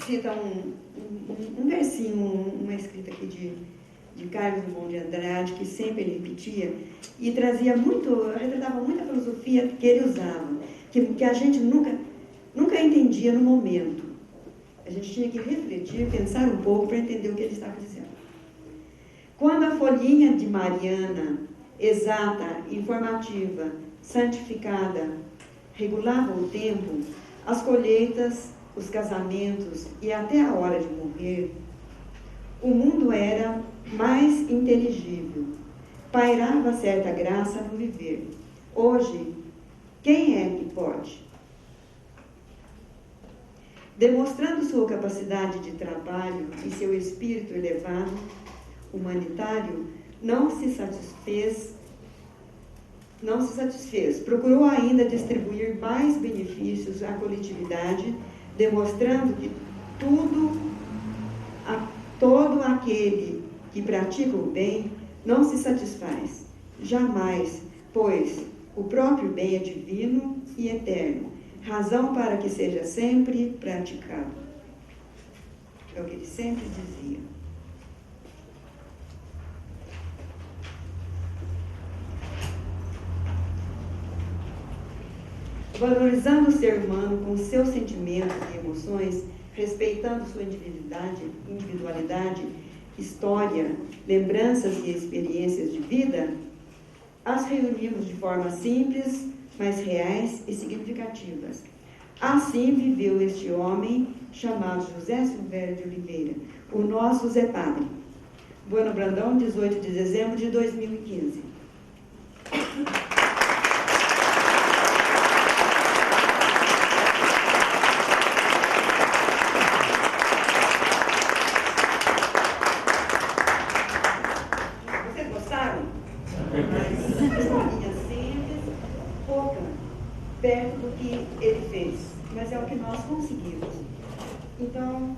cita um versinho, uma escrita aqui de Carlos Drummond de Andrade, que sempre ele repetia, e trazia muito, retratava muito a filosofia que ele usava, que a gente nunca entendia no momento. A gente tinha que refletir, pensar um pouco para entender o que ele estava dizendo. Quando a folhinha de Mariana, exata, informativa, santificada, regulava o tempo, as colheitas, os casamentos e até a hora de morrer, o mundo era mais inteligível, pairava certa graça no viver. Hoje, quem é que pode? Demonstrando sua capacidade de trabalho e seu espírito elevado, humanitário, não se satisfez, procurou ainda distribuir mais benefícios à coletividade, demonstrando que todo aquele que pratica o bem não se satisfaz, jamais, pois o próprio bem é divino e eterno, razão para que seja sempre praticado. É o que ele sempre dizia. Valorizando o ser humano com seus sentimentos e emoções, respeitando sua individualidade, história, lembranças e experiências de vida, as reunimos de forma simples, mas reais e significativas, Assim viveu este homem chamado José Silvério de Oliveira, o nosso Zé Padre. Bueno Brandão, 18 de dezembro de 2015. Vocês gostaram? Historinha simples, pouca, perto do que ele fez, mas é o que nós conseguimos. Então,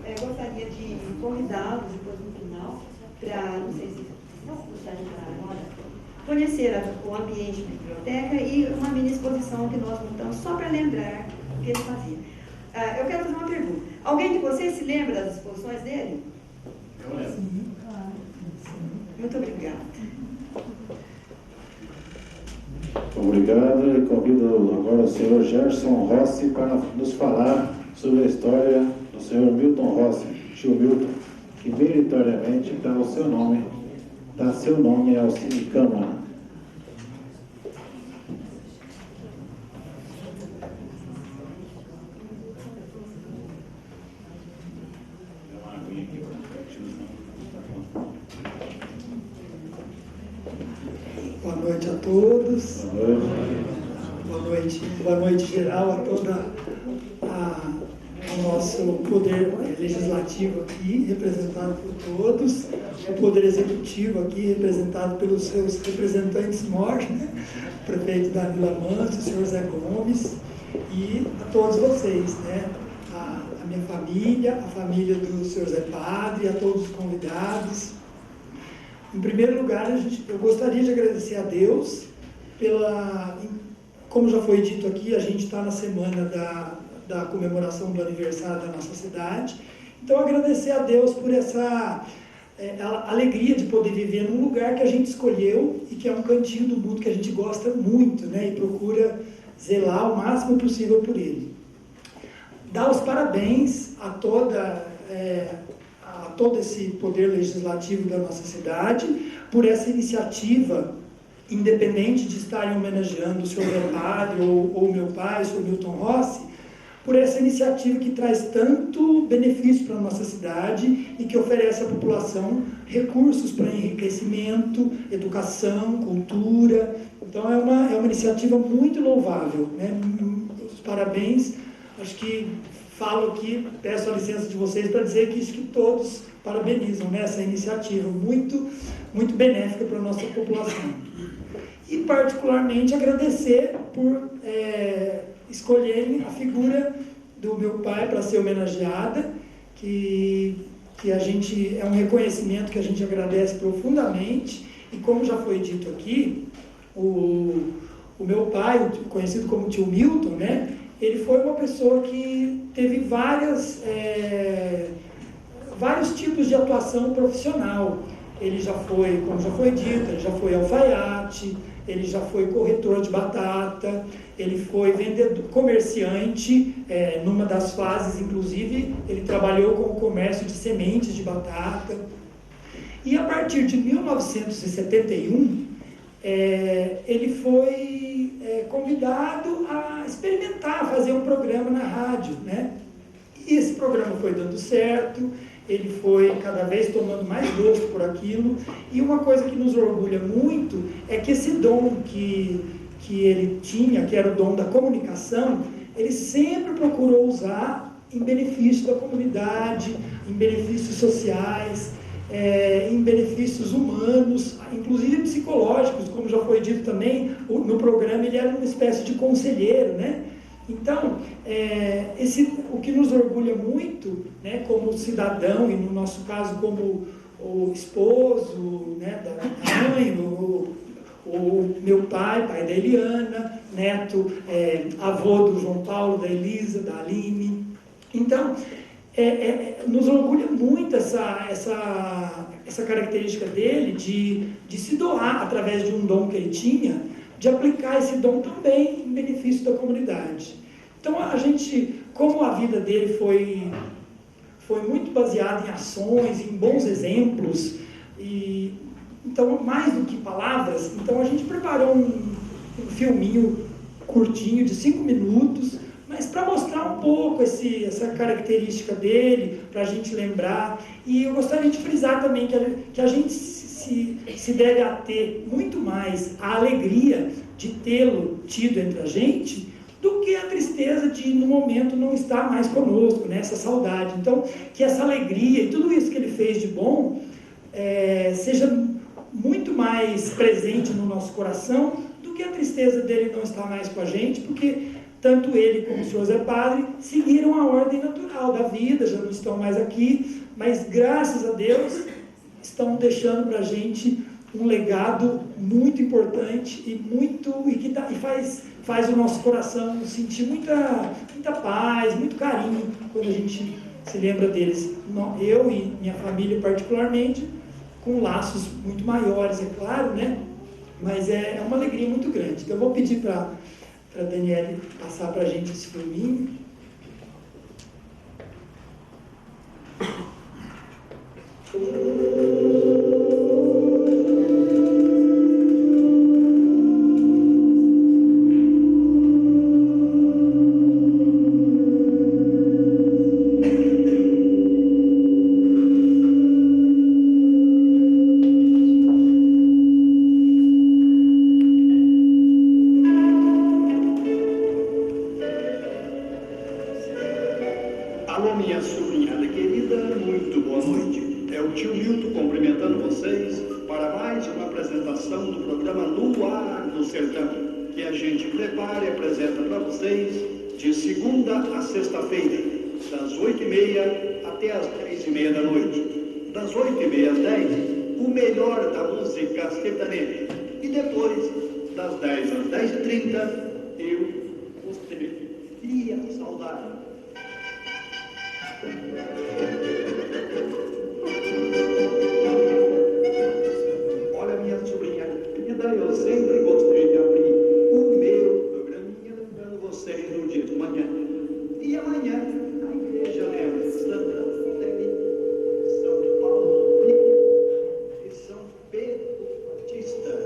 eu gostaria de convidá-los depois no final, para, não sei se vocês gostariam agora, conhecer o ambiente da biblioteca e uma mini exposição que nós montamos só para lembrar o que ele fazia. Eu quero fazer uma pergunta. Alguém de vocês se lembra das exposições dele? Eu lembro. Muito obrigada. Obrigado, e convido agora o senhor Gerson Rossi para nos falar sobre a história do senhor Milton Rossi, tio Milton, que meritoriamente dá seu nome ao Cine Câmara. Boa noite a todos. Boa noite. Boa noite geral a toda o nosso poder legislativo aqui, representado por todos, o poder executivo aqui, representado pelos seus representantes mor, né? O prefeito Danilo Manso, o senhor Zé Gomes, e a todos vocês, né? A minha família, a família do senhor Zé Padre, a todos os convidados. Em primeiro lugar, eu gostaria de agradecer a Deus como já foi dito aqui, a gente está na semana da comemoração do aniversário da nossa cidade. Então, agradecer a Deus por essa alegria de poder viver num lugar que a gente escolheu e que é um cantinho do mundo que a gente gosta muito, né? E procura zelar o máximo possível por ele. Dar os parabéns a todo esse poder legislativo da nossa cidade por essa iniciativa, independente de estarem homenageando o senhor Zé Padre ou meu pai, o senhor Milton Rossi, por essa iniciativa que traz tanto benefício para a nossa cidade e que oferece à população recursos para enriquecimento, educação, cultura. Então é uma iniciativa muito louvável, né? Os parabéns, acho que falo aqui, peço a licença de vocês para dizer que isso que todos parabenizam, né? Essa iniciativa muito, muito benéfica para a nossa população. E particularmente agradecer por escolherem a figura do meu pai para ser homenageada, que a gente, é um reconhecimento que a gente agradece profundamente, e como já foi dito aqui, o meu pai, conhecido como tio Milton, né, ele foi uma pessoa que teve vários tipos de atuação profissional. Ele já foi, como já foi dito, ele já foi alfaiate, ele já foi corretor de batata, ele foi vendedor, comerciante, numa das fases, inclusive, ele trabalhou com o comércio de sementes de batata. E a partir de 1971, ele foi convidado a experimentar, a fazer um programa na rádio, né? E esse programa foi dando certo, ele foi cada vez tomando mais gosto por aquilo, e uma coisa que nos orgulha muito é que esse dom que ele tinha, que era o dom da comunicação, ele sempre procurou usar em benefício da comunidade, em benefícios sociais, em benefícios humanos, inclusive psicológicos, como já foi dito também, no programa ele era uma espécie de conselheiro, né? Então, o que nos orgulha muito, né, como cidadão, e no nosso caso como o esposo, né, da mãe, o meu pai da Eliana, neto, avô do João Paulo, da Elisa, da Aline. Então, nos orgulha muito essa característica dele de se doar através de um dom que ele tinha, de aplicar esse dom também em benefício da comunidade. Então, a gente, como a vida dele foi muito baseada em ações, em bons exemplos, então, mais do que palavras, então a gente preparou um filminho curtinho, de 5 minutos, mas para mostrar um pouco essa característica dele, para a gente lembrar. E eu gostaria de frisar também que a gente se deve ater muito mais à alegria de tê-lo tido entre a gente, do que a tristeza de, no momento, não estar mais conosco, né? Essa saudade. Então, que essa alegria e tudo isso que ele fez de bom seja muito mais presente no nosso coração do que a tristeza dele não estar mais com a gente, porque tanto ele como o senhor Zé Padre seguiram a ordem natural da vida, já não estão mais aqui, mas graças a Deus estão deixando para a gente um legado muito importante e faz o nosso coração sentir muita paz, muito carinho quando a gente se lembra deles. Eu e minha família particularmente, com laços muito maiores, é claro, né? Mas é uma alegria muito grande. Então eu vou pedir para a Daniele passar para a gente esse filminho. Alô, minha sobrinhada querida, muito boa noite. É o tio Milton cumprimentando vocês para mais uma apresentação do programa Luar do Sertão, que a gente prepara e apresenta para vocês de segunda a sexta-feira, das 8h30 até as 10h30 da noite. Das 8h30 às 10h, o melhor da música sertaneja. E depois, das 10 às 10h30, você e a saudade. Olha, minha sobrinha querida, eu sempre gostei de abrir o meu programinha lembrando vocês no dia de manhã. E amanhã, a igreja lembra Santa Fé, São Paulo e São Pedro Batista.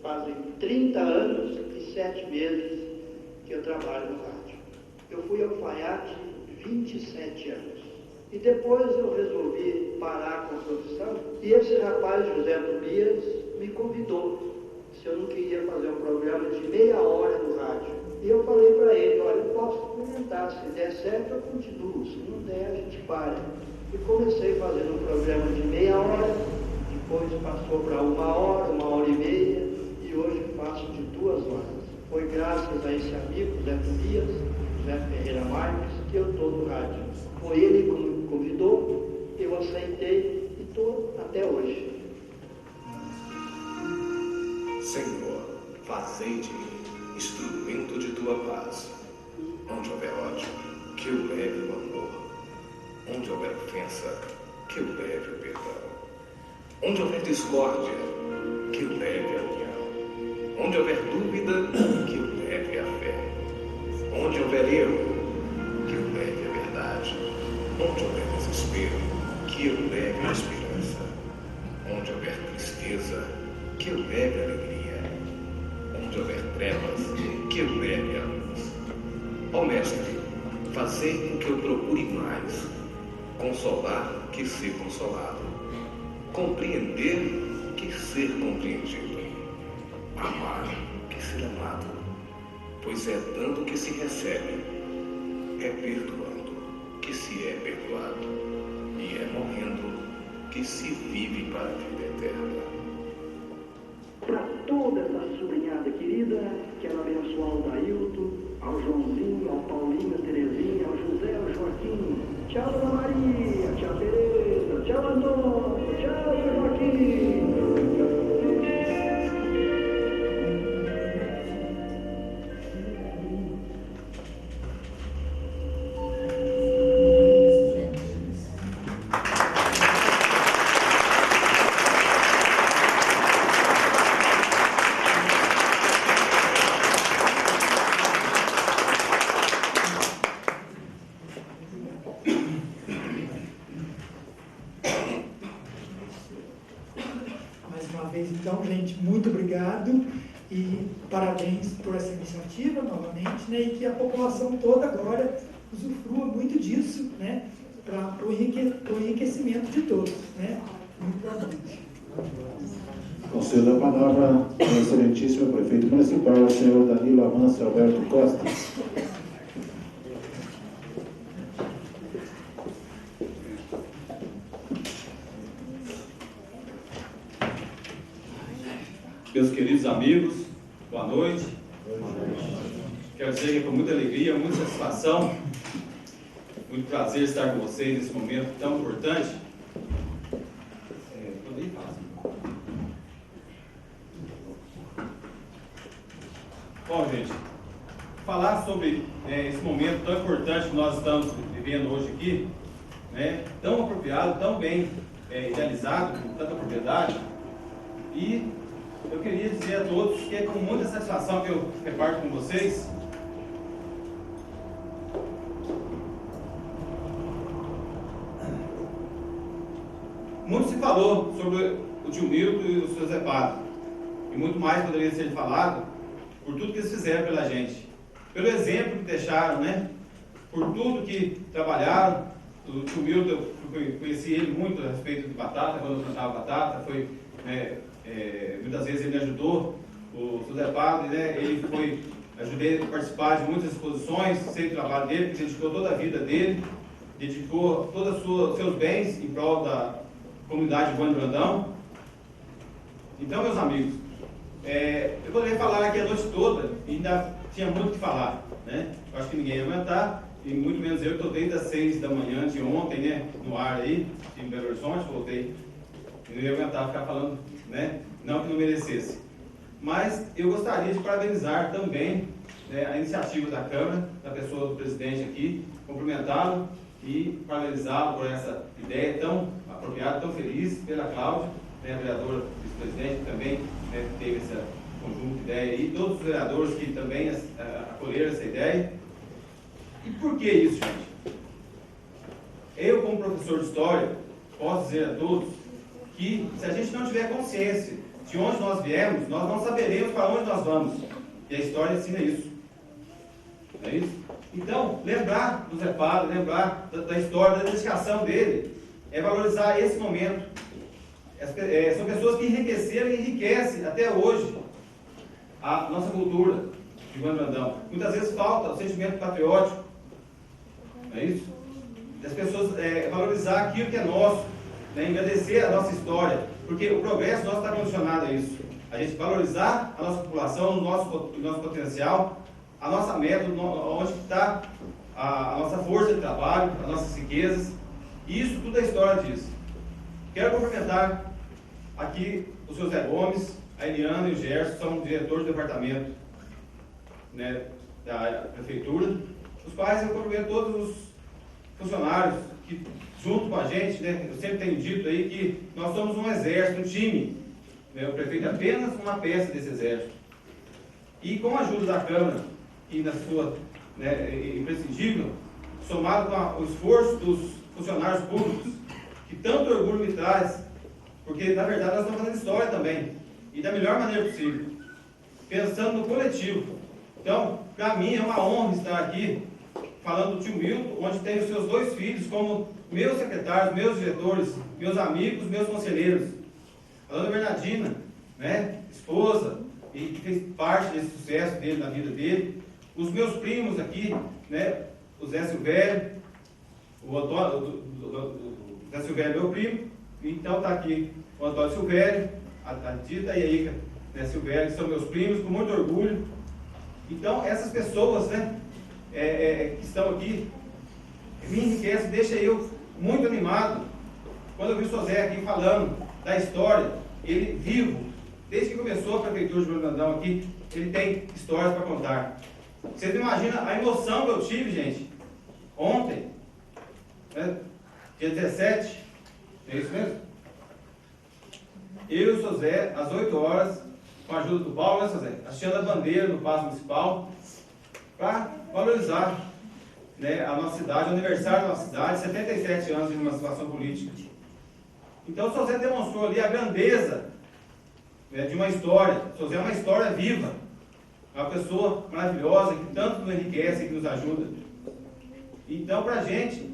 Fazem 30 anos e 7 meses que eu trabalho no rádio. Eu fui alfaiate 27 anos. E depois eu resolvi parar com a profissão. E esse rapaz, José Tobias, me convidou se eu não queria fazer um programa de meia hora no rádio. E eu falei para ele, olha, eu posso comentar, se der certo eu continuo, se não der a gente para. E comecei fazendo um programa de meia hora, depois passou para 1 hora, 1h30, e hoje faço de 2 horas. Foi graças a esse amigo, Zé Tobias, José Ferreira Marques, que eu estou no rádio. Foi ele que me convidou, eu aceitei e estou até hoje. Senhor, fazei de mim instrumento de tua paz. Onde houver ódio, que eu leve o amor. Onde houver ofensa, que eu leve o perdão. Onde houver discórdia, que eu leve a união. Onde houver dúvida, que eu leve a fé. Onde houver erro, que eu leve a verdade. Onde houver desespero, que eu leve a esperança. Onde houver tristeza, que eu leve a alegria. Onde houver trevas, que eu leve a luz. Ó Mestre, fazei com que eu procure mais consolar que ser consolado, compreender que ser compreendido, amar que ser amado, pois é dando que se recebe, é perdoando que se é perdoado, e é morrendo que se vive para a vida eterna. Para toda essa sobrinhada querida, quero abençoar o Dailton, ao Joãozinho, ao Paulinho, a Terezinha, ao José, ao Joaquim. Tchau, Ana Maria, tchau, Tereza, tchau, Antônio, tchau, seu Joaquim. Então, gente, muito obrigado e parabéns por essa iniciativa novamente, né, e que a população toda agora usufrua muito disso, né, para o enriquecimento de todos, né. Muito boa noite. Concedo a palavra ao excelentíssimo prefeito municipal, o senhor Danilo Amâncio Alberto Costa. Meus queridos amigos, boa noite. Quero dizer que é com muita alegria, muita satisfação, muito prazer estar com vocês nesse momento tão importante. Bom, gente, falar sobre esse momento tão importante que nós estamos vivendo hoje aqui, né, tão apropriado, tão bem idealizado, com tanta propriedade, e eu queria dizer a todos que é com muita satisfação que eu reparto com vocês muito se falou sobre o tio Milton e o seu Zé Padre, e muito mais poderia ser falado por tudo que eles fizeram pela gente, pelo exemplo que deixaram, né? Por tudo que trabalharam. O tio Milton, eu conheci ele muito a respeito de batata, quando eu plantava batata, foi, muitas vezes ele me ajudou. O seu Zé Padre, né? Ajudei a participar de muitas exposições, sei do trabalho dele, que dedicou toda a vida dele, dedicou todos os seus bens em prol da comunidade de Bueno Brandão. Então, meus amigos, eu poderia falar aqui a noite toda e ainda tinha muito o que falar, né? Eu acho que ninguém ia aguentar, e muito menos eu, estou desde as 6 da manhã de ontem, né, no ar aí, em Belo Horizonte, voltei, e não ia aguentar ficar falando, né, não que não merecesse. Mas eu gostaria de parabenizar também, né, a iniciativa da Câmara, da pessoa do presidente aqui, cumprimentá-lo e parabenizá-lo por essa ideia tão apropriada, tão feliz, pela Cláudia, né, a vereadora vice-presidente, que também, né, teve esse conjunto de ideia aí, todos os vereadores que também acolheram essa ideia. E por que isso, gente? Eu, como professor de História, posso dizer a todos que se a gente não tiver consciência de onde nós viemos, nós não saberemos para onde nós vamos. E a história ensina isso. Não é isso? Então, lembrar do Zé Padre, lembrar da história, da dedicação dele, é valorizar esse momento. São pessoas que enriqueceram e enriquecem até hoje a nossa cultura de Bueno Brandão. Muitas vezes falta o sentimento patriótico, não é isso? Das pessoas valorizar aquilo que é nosso, né? Agradecer a nossa história, porque o progresso nosso está condicionado a isso. A gente valorizar a nossa população, o nosso potencial, a nossa meta, onde está a nossa força de trabalho, as nossas riquezas. Isso tudo a história diz. Quero cumprimentar aqui o seu Zé Gomes, a Eliana e o Gerson, são diretores do departamento, né, da prefeitura. os quais eu cumprimento todos os funcionários que, junto com a gente, né, eu sempre tenho dito aí que nós somos um exército, um time, né, o prefeito é apenas uma peça desse exército. E com a ajuda da Câmara e da sua, né, imprescindível, somado com o esforço dos funcionários públicos, que tanto orgulho me traz, porque na verdade nós estamos fazendo história também, e da melhor maneira possível, pensando no coletivo. Então, para mim é uma honra estar aqui falando do tio Milton, onde tenho seus 2 filhos como meus secretários, meus diretores, meus amigos, meus conselheiros. A dona Bernardina, né, esposa, e que fez parte desse sucesso dele, na vida dele. Os meus primos aqui, né, o Zé Silvério, o Antônio, o Zé Silvério é meu primo, então está aqui o Antônio Silvério, a Dita e a Ica, né, Silvério, que são meus primos, com muito orgulho. Então, essas pessoas, né, que estão aqui, me enriquecem, deixa eu muito animado. Quando eu vi o seu Zé aqui falando da história, ele vivo, desde que começou a Prefeitura de Belo Brandão aqui, ele tem histórias para contar. Vocês imaginam a emoção que eu tive, gente, ontem, né, dia 17, é isso mesmo? Eu e o seu Zé, às 8 horas, com a ajuda do Paulo, né, seu Zé, hasteando a bandeira no Paço Municipal, para valorizar, né, a nossa cidade, o aniversário da nossa cidade, 77 anos de emancipação política. Então o seu Zé demonstrou ali a grandeza, né, de uma história. O seu Zé é uma história viva, uma pessoa maravilhosa, que tanto nos enriquece, que nos ajuda. Então, para a gente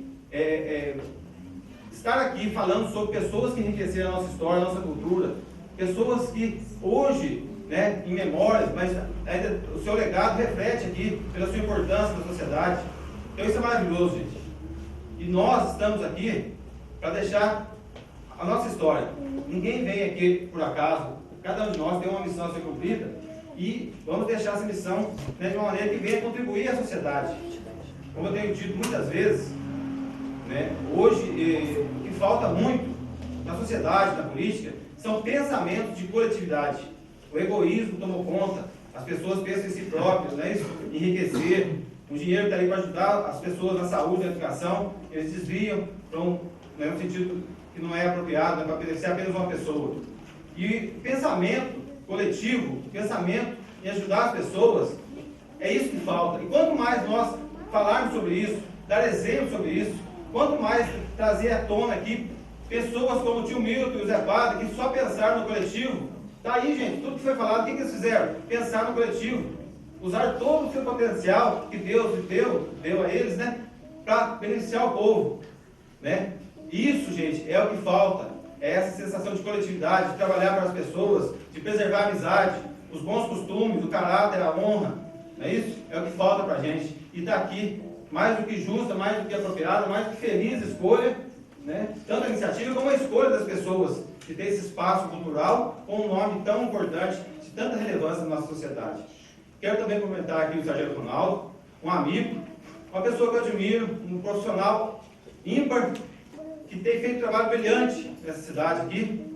estar aqui falando sobre pessoas que enriqueceram a nossa história, a nossa cultura, pessoas que hoje, né, em memórias, mas ainda o seu legado reflete aqui pela sua importância na sociedade. Então isso é maravilhoso, gente. E nós estamos aqui para deixar a nossa história. Ninguém vem aqui por acaso. Cada um de nós tem uma missão a ser cumprida e vamos deixar essa missão, né, de uma maneira que venha contribuir à sociedade. Como eu tenho dito muitas vezes, né, hoje o que falta muito na sociedade, na política, são pensamentos de coletividade. O egoísmo tomou conta, as pessoas pensam em si próprias, né, isso, enriquecer. O dinheiro está aí para ajudar as pessoas na saúde, na educação, eles desviam para um sentido que não é apropriado, para beneficiar apenas uma pessoa. E pensamento coletivo, pensamento em ajudar as pessoas, é isso que falta. E quanto mais nós falarmos sobre isso, dar exemplo sobre isso, quanto mais trazer à tona aqui pessoas como o tio Milton e o Zé Padre, que só pensaram no coletivo. Está aí, gente, tudo que foi falado, o que eles fizeram? Pensar no coletivo. Usar todo o seu potencial que Deus deu a eles, né, para beneficiar o povo, né? Isso, gente, é o que falta. É essa sensação de coletividade, de trabalhar para as pessoas, de preservar a amizade, os bons costumes, o caráter, a honra. Não é isso? É o que falta para a gente. E está aqui, mais do que justa, mais do que apropriada, mais do que feliz escolha, né? Tanto a iniciativa como a escolha das pessoas de ter esse espaço cultural com um nome tão importante, de tanta relevância na nossa sociedade. Quero também comentar aqui o Sargento Ronaldo, um amigo, uma pessoa que eu admiro, um profissional ímpar, que tem feito um trabalho brilhante nessa cidade aqui,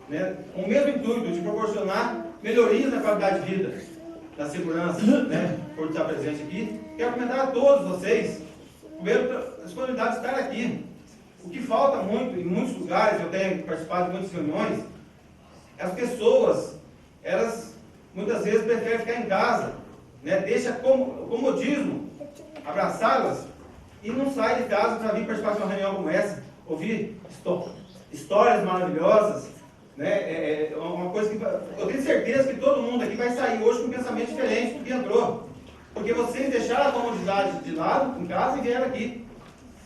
né, com o mesmo intuito de proporcionar melhorias na qualidade de vida, da segurança, né, por estar presente aqui. Quero comentar a todos vocês, primeiro, a disponibilidade de estar aqui. O que falta muito, em muitos lugares, eu tenho participado de muitas reuniões, as pessoas, elas muitas vezes preferem ficar em casa, né, deixa o comodismo abraçá-las e não sai de casa para vir participar de uma reunião como essa, ouvir histórias maravilhosas, né, uma coisa que eu tenho certeza que todo mundo aqui vai sair hoje com um pensamento diferente do que entrou, porque vocês deixaram a comodidade de lado em casa e vieram aqui.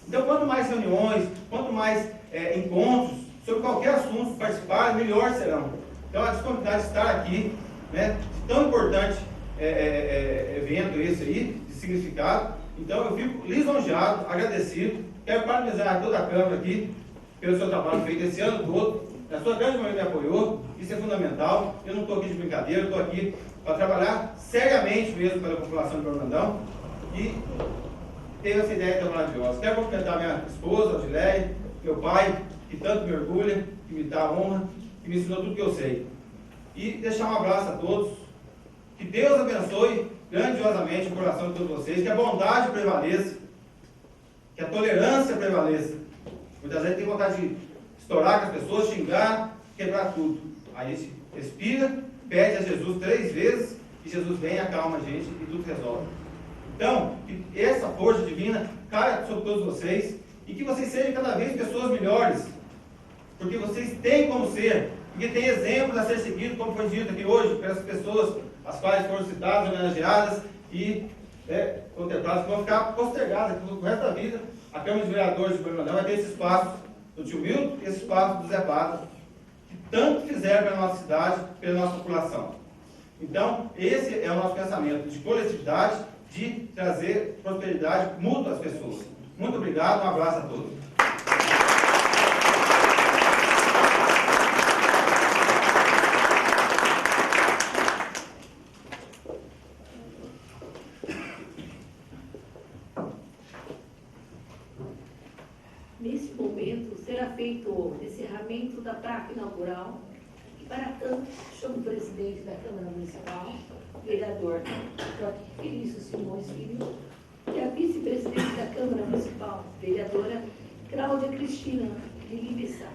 Então, quanto mais reuniões, quanto mais encontros sobre qualquer assunto participarem, melhor serão. Então, a disponibilidade de estar aqui, né, tão importante evento esse aí, de significado. Então, eu fico lisonjeado, agradecido. Quero parabenizar toda a Câmara aqui pelo seu trabalho feito esse ano todo. A sua grande maioria me apoiou, isso é fundamental. Eu não estou aqui de brincadeira, eu estou aqui para trabalhar seriamente mesmo pela população de Belo Brandão. E teve essa ideia tão maravilhosa. Quero cumprimentar minha esposa, Odileia, meu pai, que tanto me orgulha, que me dá honra, que me ensinou tudo que eu sei. E deixar um abraço a todos. Que Deus abençoe grandiosamente o coração de todos vocês, que a bondade prevaleça, que a tolerância prevaleça. Muitas vezes tem vontade de estourar com as pessoas, xingar, quebrar tudo. Aí a gente respira, pede a Jesus 3 vezes, e Jesus vem, acalma a gente e tudo resolve. Então, que essa força divina caia sobre todos vocês, e que vocês sejam cada vez pessoas melhores, porque vocês têm como ser, porque tem exemplos a ser seguidos, como foi dito aqui hoje, pelas pessoas as quais foram citadas, homenageadas e contempladas, que vão ficar postergadas aqui, no resto da vida. A Câmara de Vereadores de Bueno Brandão vai ter esse espaço do tio Milton e esse espaço do Zé Pata, que tanto fizeram pela nossa cidade, pela nossa população. Então, esse é o nosso pensamento de coletividade, de trazer prosperidade mútua às pessoas. Muito obrigado, um abraço a todos. Nesse momento, será feito o encerramento da placa inaugural e, para tanto, chamo o presidente da Câmara Municipal, vereador Felício Simões Filho, e a vice-presidente da Câmara Municipal, vereadora Cláudia Cristina de Libessá.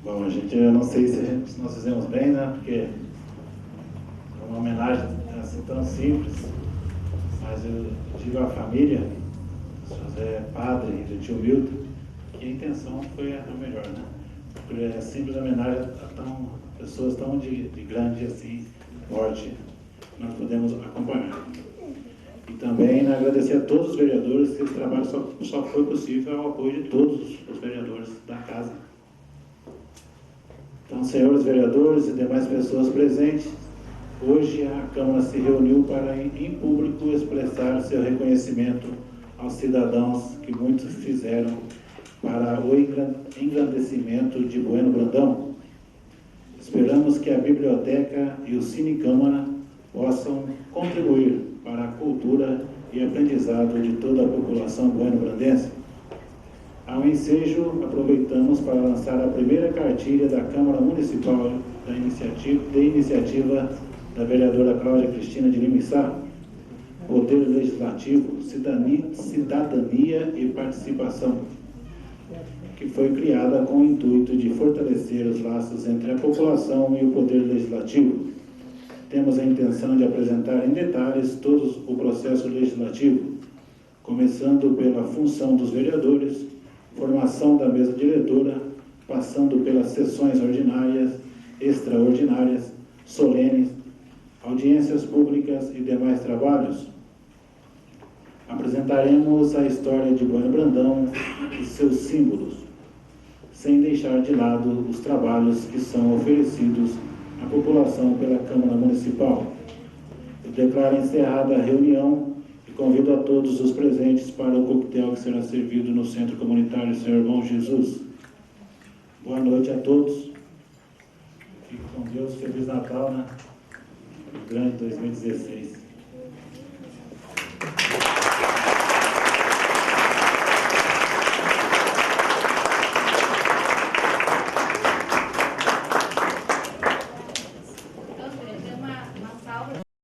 Bom, gente, eu não sei se nós fizemos bem, né? Porque é uma homenagem assim tão simples, mas eu digo à família, José Padre e do tio Milton, que a intenção foi a melhor, né? Porque é simples homenagem a pessoas tão de grande assim, porte, nós podemos acompanhar. E também agradecer a todos os vereadores, que esse trabalho só foi possível ao apoio de todos os vereadores da casa. Então, senhores vereadores e demais pessoas presentes, hoje a Câmara se reuniu para, em público, expressar seu reconhecimento aos cidadãos que muitos fizeram para o engrandecimento de Bueno Brandão. Esperamos que a Biblioteca e o Cine Câmara possam contribuir para a cultura e aprendizado de toda a população bueno-brandense. Ao ensejo, aproveitamos para lançar a primeira cartilha da Câmara Municipal de iniciativa da vereadora Cláudia Cristina de Libessá, Poder Legislativo, Cidadania e Participação, que foi criada com o intuito de fortalecer os laços entre a população e o Poder Legislativo. Temos a intenção de apresentar em detalhes todo o processo legislativo, começando pela função dos vereadores, formação da mesa diretora, passando pelas sessões ordinárias, extraordinárias, solenes, audiências públicas e demais trabalhos. Apresentaremos a história de Bueno Brandão e seus símbolos, sem deixar de lado os trabalhos que são oferecidos à população pela Câmara Municipal. Eu declaro encerrada a reunião e convido a todos os presentes para o coquetel que será servido no Centro Comunitário Senhor Bom Jesus. Boa noite a todos. Fique com Deus. Feliz Natal, né? Grande 2016.